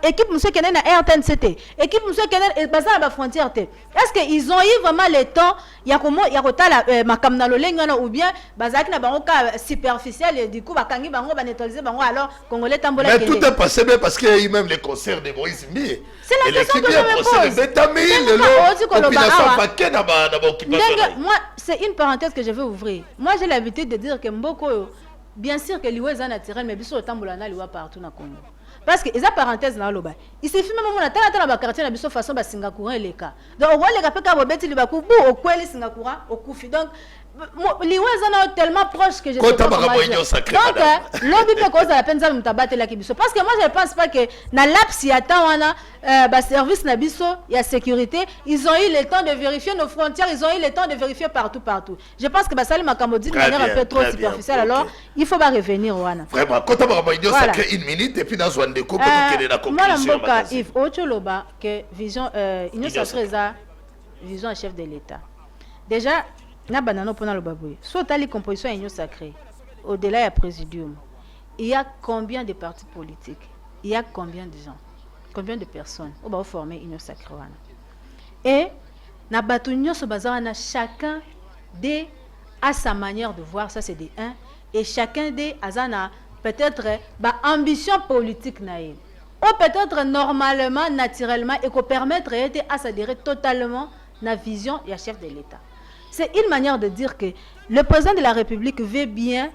équipe monsieur qui est na RTNCT, équipe monsieur qui est basée à la frontière, est-ce qu'ils ont eu vraiment le temps, il y a comment il y a la makamna lolengana ou bien bazaki na bango cas superficiel et du coup bakangi bango ba neutraliser bango alors congolais tambola. Mais tout est passé bien parce qu'il y a eu même les concerts de Moïse Mie. C'est la question que je me pose. Moi, c'est une parenthèse que je veux ouvrir. Moi, j'ai l'habitude de dire que Mboko, bien sûr que l'Ioué est naturel, mais bien sûr, le Tamboulana, l'Ioué partout dans le Congo. Parce que, les parenthèses dans le bas, il suffit même de temps à quartier, de façon, Singapour et les cas. Donc, on voit les gars qui ont au Koué, Singapour, au Koufi. Donc, les Ouazans tellement proches que je sais pas. Donc, l'homme peut causer la peine de tabater la Kibiso. Parce que moi, je ne pense pas que dans l'aps, il y a tant de service Nabiso, il y a sécurité. Ils ont eu le temps de vérifier nos frontières, ils ont eu le temps de vérifier partout. Je pense que ça, Makamodi, de manière un peu trop superficielle. Alors, il faut pas revenir. Vraiment, quand on va ça crée une minute et puis dans un découp, quelle est la conclusion? Moi, Yves, Ocholoba, que vision, Union Sacrée, vision chef de l'État. Déjà, na banano pona le baboué. Soit les compositions Union Sacrée, au-delà du présidium, il y a combien de partis politiques? Il y a combien de gens? Combien de personnes? On va former Union Sacrée. Et na batu Union Sobazana, chacun des a sa manière de voir, ça c'est des 1, et chacun des azana peut-être ambition politique naïve. Ou peut-être normalement, naturellement, et qu'on permettre à s'adhérer totalement à la vision du chef de l'État. C'est une manière de dire que le président de la République veut bien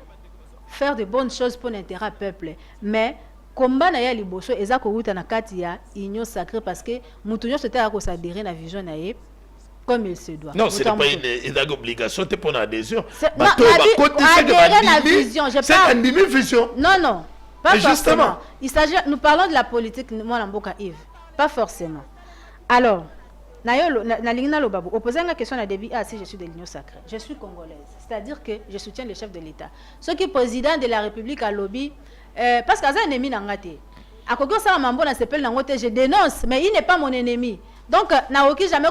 faire de bonnes choses pour l'intérêt du peuple. Mais, combat na liboso, eza ko wuta na kati ya Union Sacrée parce que mutunyo c'était à s'adhérer à la vision naïve comme il se doit. Non, ce n'est pas une obligation, c'est pour l'adhésion. C'est une vision. Non, pas forcément. Nous parlons de la politique, moi, Mboka Yves. Pas forcément. Alors, opposer une question à début, si je suis de l'Union Sacrée, je suis congolaise, c'est-à-dire que je soutiens le chef de l'État. Ce qui est président de la République à lobby, parce qu'il y a un ennemi dans la tête. À Kogo Saramambo, je dénonce, mais il n'est pas mon ennemi. Donc, jamais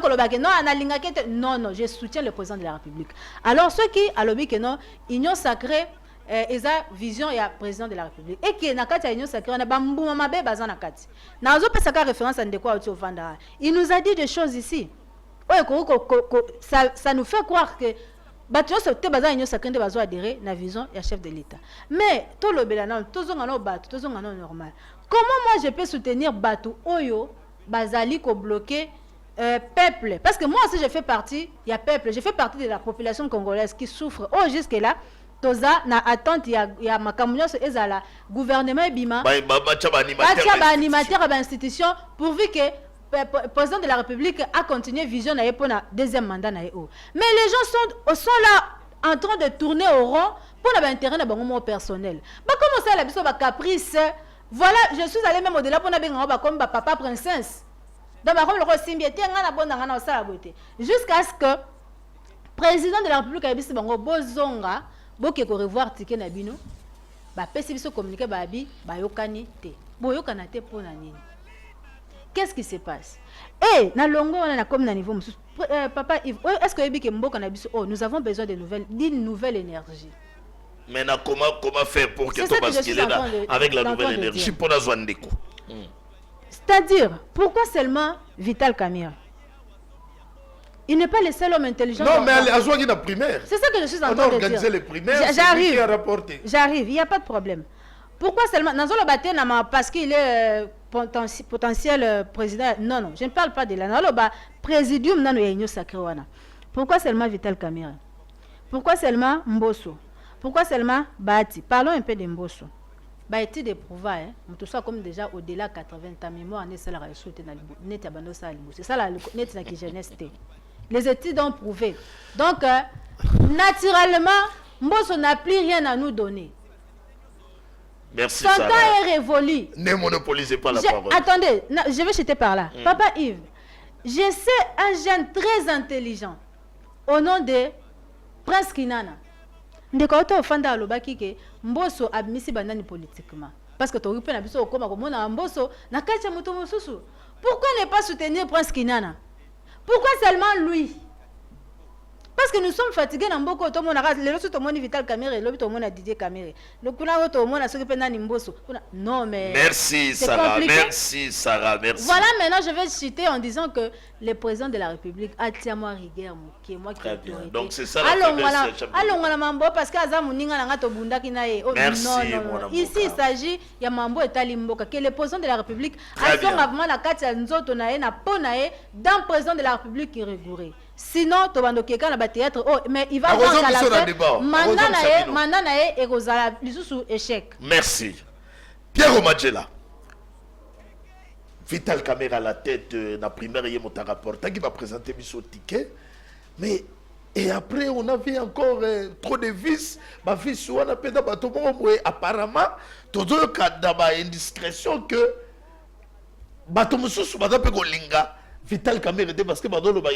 non, je soutiens le président de la République. Alors, ceux qui à lobby que non, Union Sacrée, ils ont vision et président de la République. Et qui est dans la Union Sacrée, on a bambouma mabe bazan na kati. Na ozo pesa ka référence à ndeko au Vanda. Il nous a dit des choses ici. Ça nous fait croire que batu so te bazan Union Sacrée bazo adhérer na vision et chef de l'État. Mais tout le belana, tout zongano batu, tout zongano normal. Comment moi je peux soutenir batu oyo bazali ko bloquer peuple? Parce que moi aussi je fais partie, il y a peuple, je fais partie de la population congolaise qui souffre. Oh jusque là toza na attente ya makamunyo ezala gouvernement bima ba animateur ba institution pourvu que le président de la République a continué vision na pour na deuxième mandat na yo. Mais les gens sont là en train de tourner au rond pour l'intérêt de bango personnel. Ba comment ça la biso ba caprice. Voilà, je suis allé même au-delà pour na benga ba comme ba papa princesse. Donc ba comme le simbiété ngana bonda ngana osala beauté. Jusqu'à ce que président de la République a biso bango bozonga boke ko revoir ticket na bino ba pesi biso communiquer ba bi ba yokani te bo yokana te pona nini. Qu'est-ce qui se passe? Et na longo on a comme na niveau papa Yves, est-ce que yebi ke mboka na biso nous avons besoin d'une nouvelle énergie. Mais comment faire pour que tout basculer avec la nouvelle énergie pour la zone d'éco? C'est-à-dire pourquoi seulement Vital Kamerhe? Il n'est pas le seul homme intelligent. Non, mais à Zouagui la primaire. C'est ça que je suis en train de dire. On a organisé les primaires, c'est lui qui a rapporté. J'arrive, il n'y a pas de problème. Pourquoi seulement parce qu'il est potentiel président? Non, je ne parle pas de là. Présidium, non, il y a une sacrée. Pourquoi seulement Vital Kamerhe? Pourquoi seulement Mbosso? Pourquoi seulement Bati? Parlons un peu de Mbosso. Bah, étude éprouvée, hein. Tout ça comme déjà au-delà de 80 ans, mémoire, n'est ça la réussite dans le net à bando ça. C'est ça la net qui jeunesse. Les études ont prouvé. Donc, naturellement, Mbosso n'a plus rien à nous donner. Merci. Son temps est révolu. Ne monopolisez pas la parole. Attendez, je vais jeter par là. Papa Yves, je sais un jeune très intelligent au nom de Prince Kinana. Ndeko au fanda alobaki ke Mbosso abimisi bandani politiquement. Parce que tu as na biso okoma komona Mbosso na kacha muto mususu. Pourquoi ne pas soutenir Prince Kinana? Pourquoi seulement lui? Parce que nous sommes fatigués dans beaucoup de monde. Les autres, tout le monde Vital Kamerhe, l'autre, tout le monde Didier Kamerhe. Donc, tout le monde a ce que fait Mbosso. Non, mais. Merci, Sarah. Compliqué. Merci, Sarah. Merci. Voilà, maintenant, je vais citer en disant que le président de la République a tiens-moi rigueur, qui est moi qui ai autorité. Donc, c'est ça la faiblesse. Allons, voilà, Mambo, parce que Azam Ninga Nanga Tobunda Kinae. Merci, non. Ici, il s'agit, il y a Mambo et Talimboka, qui est le président de la République. A son avant la carte, Nzotonae, na Ponae, dans le président de la République qui est rigoureux. Sinon, Tobando Keka na théâtre, oh, mais il va voir à la fin. Mananae et Rosala, sous échec. Merci. Pierre Omadjela. Vital Kamerhe à la tête de la primaire, il y a mon rapport qui va présenter son ticket. Mais, et après, on avait encore trop de vices. Ma fille, on a fait apparemment, tout le cas d'indiscrétion que Batomusu, Madame Golinga. Vital Kamerhe, parce que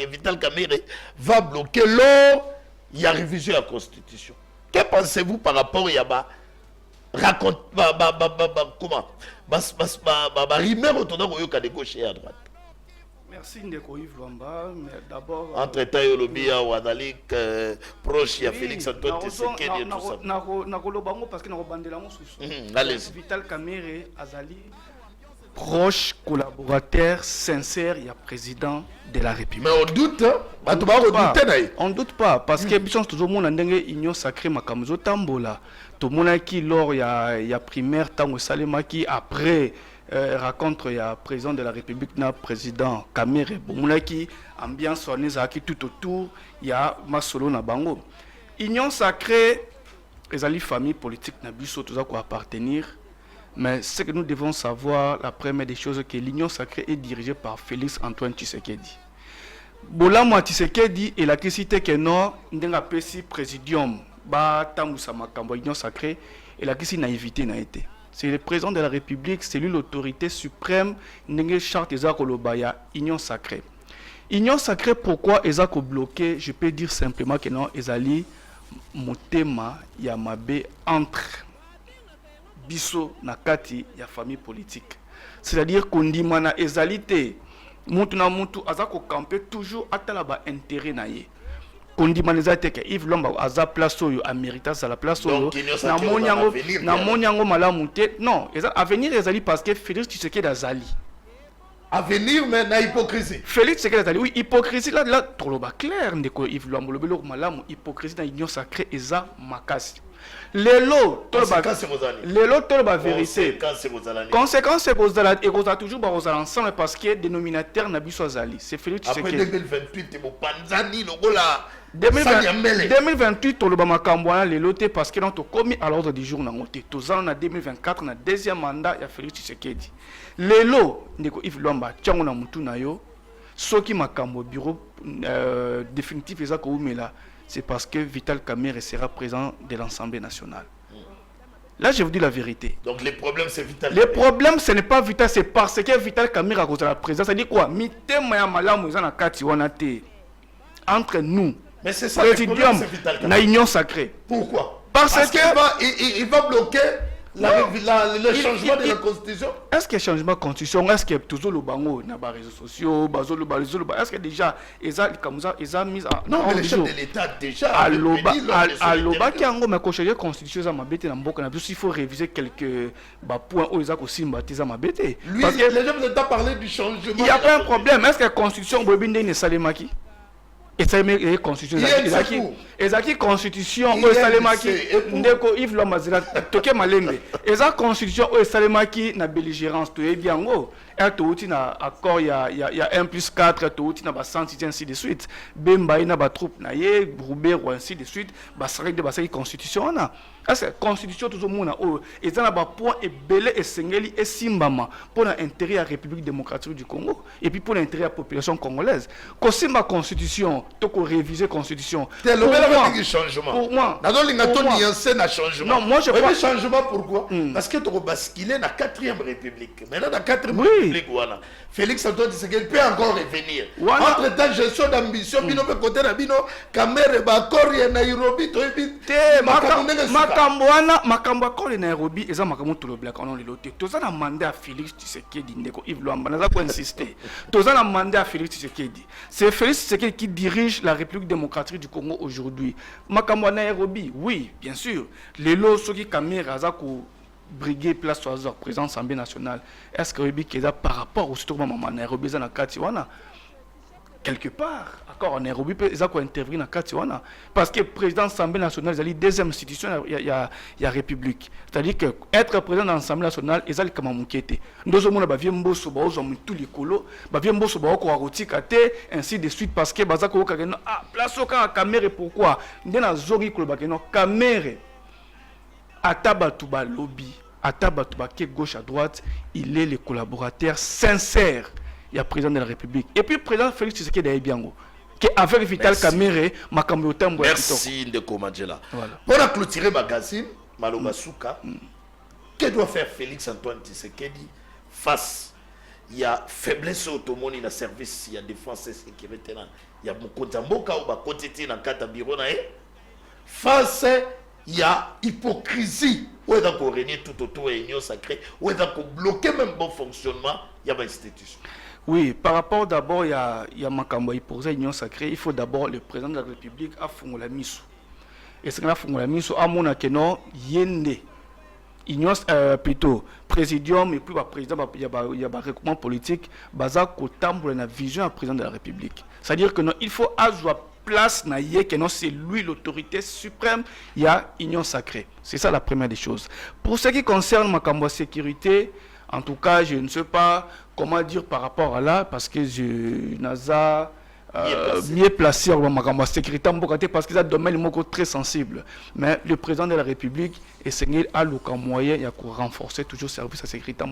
Vital Kamerhe va bloquer lors il y a révision de la Constitution. Que pensez-vous par rapport à raconte comment rumeur autour de gauche et à droite? Merci Ndeko Yves Luamba, mais d'abord entre-temps Yolobia ou Analik proche à Félix Antoine Tshisekedi et tout ça. Nakolobango parce que nakobandela mosusu. Allez-y. Vital Kamerhe azali proche collaborateur sincère, il y a président de la République. Mais on doute, on doute pas, parce que tout le monde a une union sacrée, Makamuzo Tambola. Tout le monde qui lors il y a primaire, Tango Salemaki, après rencontre, il y a président de la République, na président Kamerhe, Bomuna qui ambiance qui tout autour, il y a Masolo na Bango. Union sacrée, les alliés famille politique na biso tout ça quoi appartenir. Mais ce que nous devons savoir, la première des choses, que l'Union sacrée est dirigée par Félix Antoine Tshisekedi. Bolamo Tshisekedi et la cité que non, n'a pas si présidium, ba tamusa makambo l'Union sacrée et la cité n'a évité n'a été. C'est le président de la République, c'est lui l'autorité suprême, n'a charte ezakoloba Union sacrée. Union sacrée, pourquoi ezako bloqué? Je peux dire simplement que non, ezali motema yamabe entre biso na kati ya famille politique, c'est-à-dire qu'on dit mana ezalité mutu na mutu azako camper toujours atala ba intérêt na ye qu'on dit manezate que Yves Lomba aza place oyo amérita za la place oyo na monyango malamu te non eza avenir ezali parce que Félix Tshisekedi azali avenir mais na hypocrisie. Félix Tshisekedi azali oui hypocrisie là trop lo ba clair ndeko Yves Lomba lobelo malamu hypocrisie na union sacrée eza makasi. Lelo tolba vérité. Conséquence c'est que vous allez toujours ensemble parce que dénominateur n'a biso azali. C'est Félix Tshisekedi. Après 2028 mo panzani logola 2028 tolba makambwana lelo te parce que nous commis à l'ordre du jour na ngote. Tozana na 2024 na deuxième mandat ya Félix Tshisekedi. Lelo ndeko Yves Lomba tchango na mutu na yo soki makambo bureau définitif ezako umela. C'est parce que Vital Kamerhe sera présent de l'Assemblée nationale. Là, je vous dis la vérité. Donc, les problèmes, c'est Vital Kamerhe. Les problèmes, ce n'est pas Vital, c'est parce que Vital Kamerhe a cause de la présence. Ça dit quoi? Entre nous, mais c'est ça, présidium, la union sacrée. Pourquoi? Parce qu'il va bloquer le changement de la Constitution. Est-ce que le changement de la Constitution, est-ce que toujours le bango, les réseaux sociaux, est-ce que déjà, ils ont mis en... Non, mais les chefs de l'État, déjà, à l'Oba qui a un changer la Constitution, il faut réviser quelques points où ils ont aussi baptisé ma bête. Parce que les gens ne pas parler du changement. Il n'y a pas un problème. Est-ce que la Constitution, Bobinde ne Salemaki? et ça est constitution ezaki constitution o salemaki ndeko Yves Lomazira toke malembe eza constitution o salemaki na belligérance to yebi yango to na accord ya 1+4 to na ba senti ainsi de suite bemba ina ba troupe na ye Roubert ainsi de suite ba sari de ba constitution na asa constitution tout mona o eza na ba point ebele esengeli esimbama pour l'intérêt de la République démocratique du Congo et puis pour l'intérêt de la population congolaise ko simba constitution to ko réviser constitution pour moi changement. Non, moi je pense changement pourquoi parce que tu vas basculer dans la 4e République. Maintenant dans la 4e République Félix Antoine Tshisekedi peut encore revenir. Entre temps gestion d'ambition bino pe côté na bino Kamere ba Kori Nairobi to te makambo akor Nairobi eza makambo to le black on le loté. Toza na mandat à Félix Tshisekedi ndeko Yves Lwamba naza ko insister. Toza na mandat à Félix Tshisekedi. C'est Félix Tshisekedi qui dirige la République démocratique du Congo aujourd'hui. Makambo Nairobi, oui, bien sûr. Les lots qui Kamere azako briguer place au hasard président de l'Assemblée nationale. Est-ce que Rubi Keza par rapport au stockman maman Nairobi za na Katiwana quelque part encore en Nairobi peut ça quoi intervenir dans Katiwana parce que président de l'Assemblée nationale c'est la deuxième institution il y a République. C'est-à-dire que être président de l'Assemblée nationale ezali kama mukete. Ndozo mona ba viembo so ba ozo mutu likolo, ba viembo so ba ko arotika te ainsi de suite parce que bazako ka place au Kamere pourquoi ndena zori ko ba keno Kamere Atabatuba lobby, Atabatuba qui est gauche à droite, il est le collaborateur sincère. Il y a président de la République. Et puis président Félix Tshisekedi Aïbiango, qui avec Vital Kamere, Makambo Tambo. Merci de Komandjela. Pour la clôturer magazine, Maloba Souka, que doit faire Félix Antoine Tshisekedi face il y a faiblesse automoni dans service, il y a défense et sécurité, il y a Mokontamboka ou Bakotiti dans Kata Biro face il y a hypocrisie. Où est-ce qu'on renie tout autour de l'union sacrée? Où est-ce qu'on bloque même bon fonctionnement? Il y a une institution. Oui, par rapport d'abord, il y a Makambo pour l'union sacrée. Il faut d'abord le président de la République à Fongola Miso. Et c'est là Fongola Miso à mon akeno yende. Union plutôt présidium et puis président il y a un recoupement politique basé sur la vision du président de la République. C'est-à-dire que non, il faut avoir place na yé que non c'est lui l'autorité suprême, il y a union sacrée. C'est ça la première des choses. Pour ce qui concerne ma cambo sécurité, en tout cas, je ne sais pas comment dire par rapport à là parce que je n'asa mieux placé en ma sécurité parce que c'est un domaine très sensible. Mais le président de la République essaie à l'aucun moyen il a renforcer toujours le service de sécurité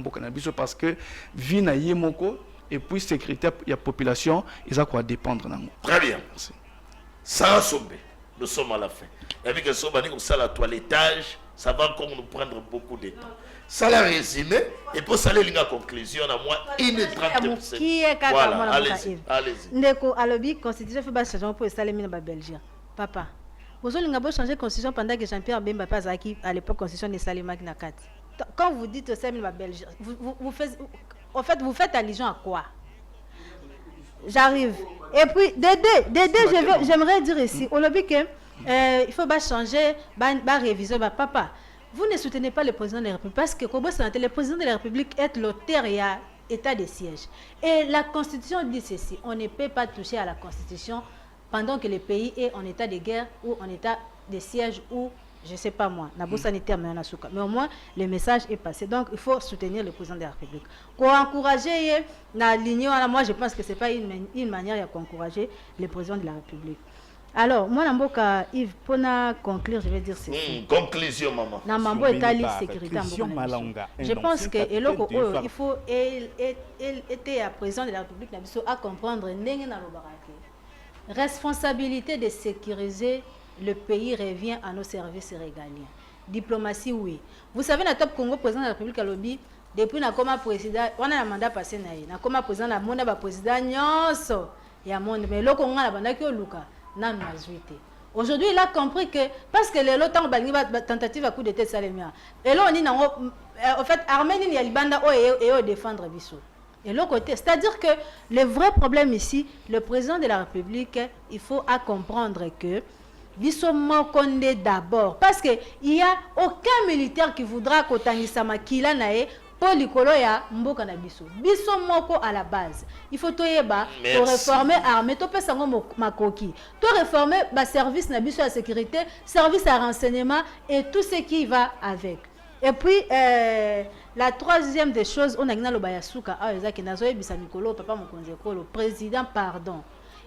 parce que vie na yé moko et puis sécurité il y a population ils ont quoi dépendre d'ango. Très bien. Merci. Ça a sombé. Nous sommes à la fin. Avec un sommet comme ça, la toilettage, ça va encore nous prendre beaucoup de temps. Ça l'a résumé. Et pour ça, les conclusion, à moi, 1h30. Voilà, allez-y. Ndeko, alobi, constitution fait pas changement pour installer la Belgique. Papa, vous avez changer la constitution pendant que Jean-Pierre Bemba passe à l'époque, constitution de Salimag Nakat. Quand vous dites que c'est la Belgique, vous faites allusion à quoi? J'arrive. Et puis, Dédé, j'aimerais dire ici, au lobby que il faut pas changer, pas réviser. Papa, vous ne soutenez pas le président de la République parce que le président de la République est l'auteur et à état de siège. Et la Constitution dit ceci, on ne peut pas toucher à la Constitution pendant que le pays est en état de guerre ou en état de siège ou je ne sais pas moi, mais au moins le message est passé. Donc il faut soutenir le président de la République. Pour encourager l'union, moi je pense que ce n'est pas une manière d'encourager le président de la République. Alors, moi, Yves, pour conclure, je vais dire ceci. Conclusion, maman. Namambo est allé sécurité. Je pense que il faut être à président de la République à comprendre responsabilité de sécuriser le pays revient à nos services régaliens. Diplomatie, oui. Vous savez, le top Congo, président de la République, Alobi, depuis le président, on a un mandat passé, on a président, on a président, mais le Congo a un aujourd'hui, il a compris que, parce que l'OTAN a une tentative à coup de tête salémia, et là, on dit, en fait, Arménie, il y a Libanda et défendre Bissou. Et l'autre côté, c'est-à-dire que le vrai problème ici, le président de la République, il faut comprendre que Bissoma Condé d'abord, parce qu'il n'y a aucun militaire qui voudra qu'Otangisama Kila nae pour likolo ya mboka na biso biso moko à la base il faut toyeba Merci. pour réformer armée to pesa ngo makoki to réformer ba service na biso ya sécurité service à renseignement et tout ce qui va avec. Et puis la troisième des choses on a gina lo bayasuka a ezaki nazo yebisa mikolo papa mokonzi ekolo président pardon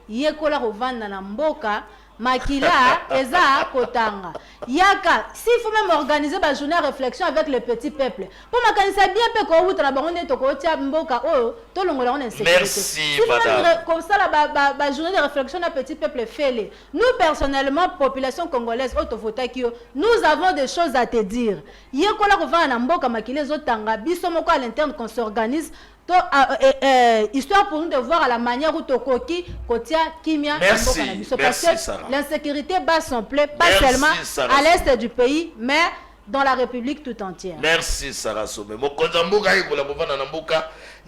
yekola kovanda na mboka makila eza kotanga yaka s'il faut même organiser ba journée de réflexion avec le petit peuple pour makanisa bien pe ko wutra ba on to ko tia mboka o to longola on insécurité. Merci madame. Comme ça la ba journée de réflexion na petit peuple fait nous personnellement population congolaise auto-vota qui nous avons des choses à te dire yekola kovanda na mboka makila ezotanga biso moko à l'interne qu'on s'organise histoire pour nous de voir à la manière où Tokoki, Kotia, Kimia, merci, parce que l'insécurité bat son plaid, pas seulement à l'est du pays, mais dans la République tout entière. Merci Sarah Somé.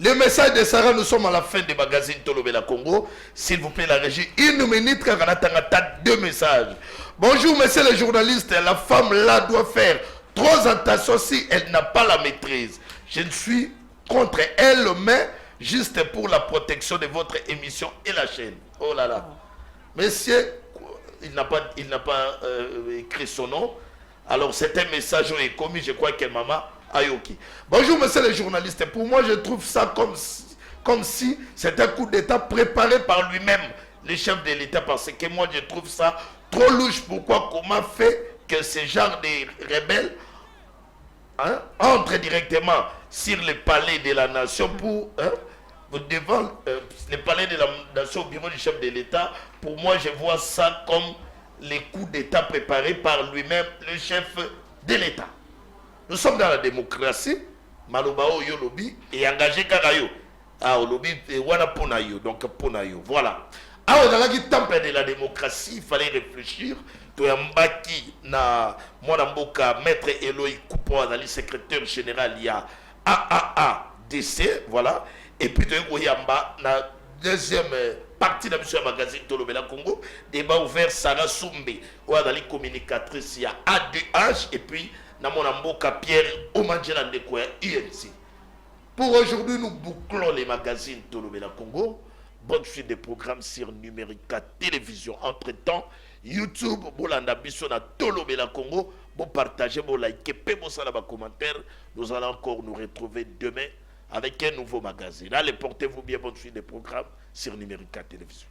Le message de Sarah, nous sommes à la fin du magazine Tolobela Congo. S'il vous plaît, la régie, une minute, car on attend deux messages. Bonjour, messieurs les journalistes. La femme là doit faire trop attention si elle n'a pas la maîtrise. Je ne suis contre elle, mais juste pour la protection de votre émission et la chaîne. Oh là là. Monsieur, il n'a pas écrit son nom. Alors c'est un message est commis, je crois que maman Ayoki. Bonjour monsieur les journalistes. Pour moi, je trouve ça comme si c'est un coup d'État préparé par lui-même, le chef de l'État, parce que moi je trouve ça trop louche. Pourquoi, comment fait que ce genre de rebelles entre directement sur le palais de la nation pour devant le palais de la nation au bureau du chef de l'État. Pour moi, je vois ça comme les coups d'État préparés par lui-même, le chef de l'État. Nous sommes dans la démocratie, Malobao yo lobby et engagé Karayo. Ah, lobby et wana ponayo, donc ponayo. Voilà. Ah, on a la temple de la démocratie, il fallait réfléchir. Toyambaki na Mwanamboka, maître Eloï Coupo, le secrétaire général, il y a AAADC, voilà. Et puis Toyamba, la deuxième partie de la magazine Tolobela Congo, débat ouvert Sarah Soumbe, ou à la communicatrice, il y a ADH, et puis na Mwanamboka Pierre Omanjela Ndekouya, INC. Pour aujourd'hui, nous bouclons les magazines Tolobela Congo. Bonne suite des programmes sur Numérica Télévision. Entre-temps, YouTube, Bolanda Bissona Tolobela Congo, bon partagez, bon likez, bon ça dans commentaire. Nous allons encore nous retrouver demain avec un nouveau magazine. Allez, portez-vous bien, bonne suite des programmes sur Numérica Télévision.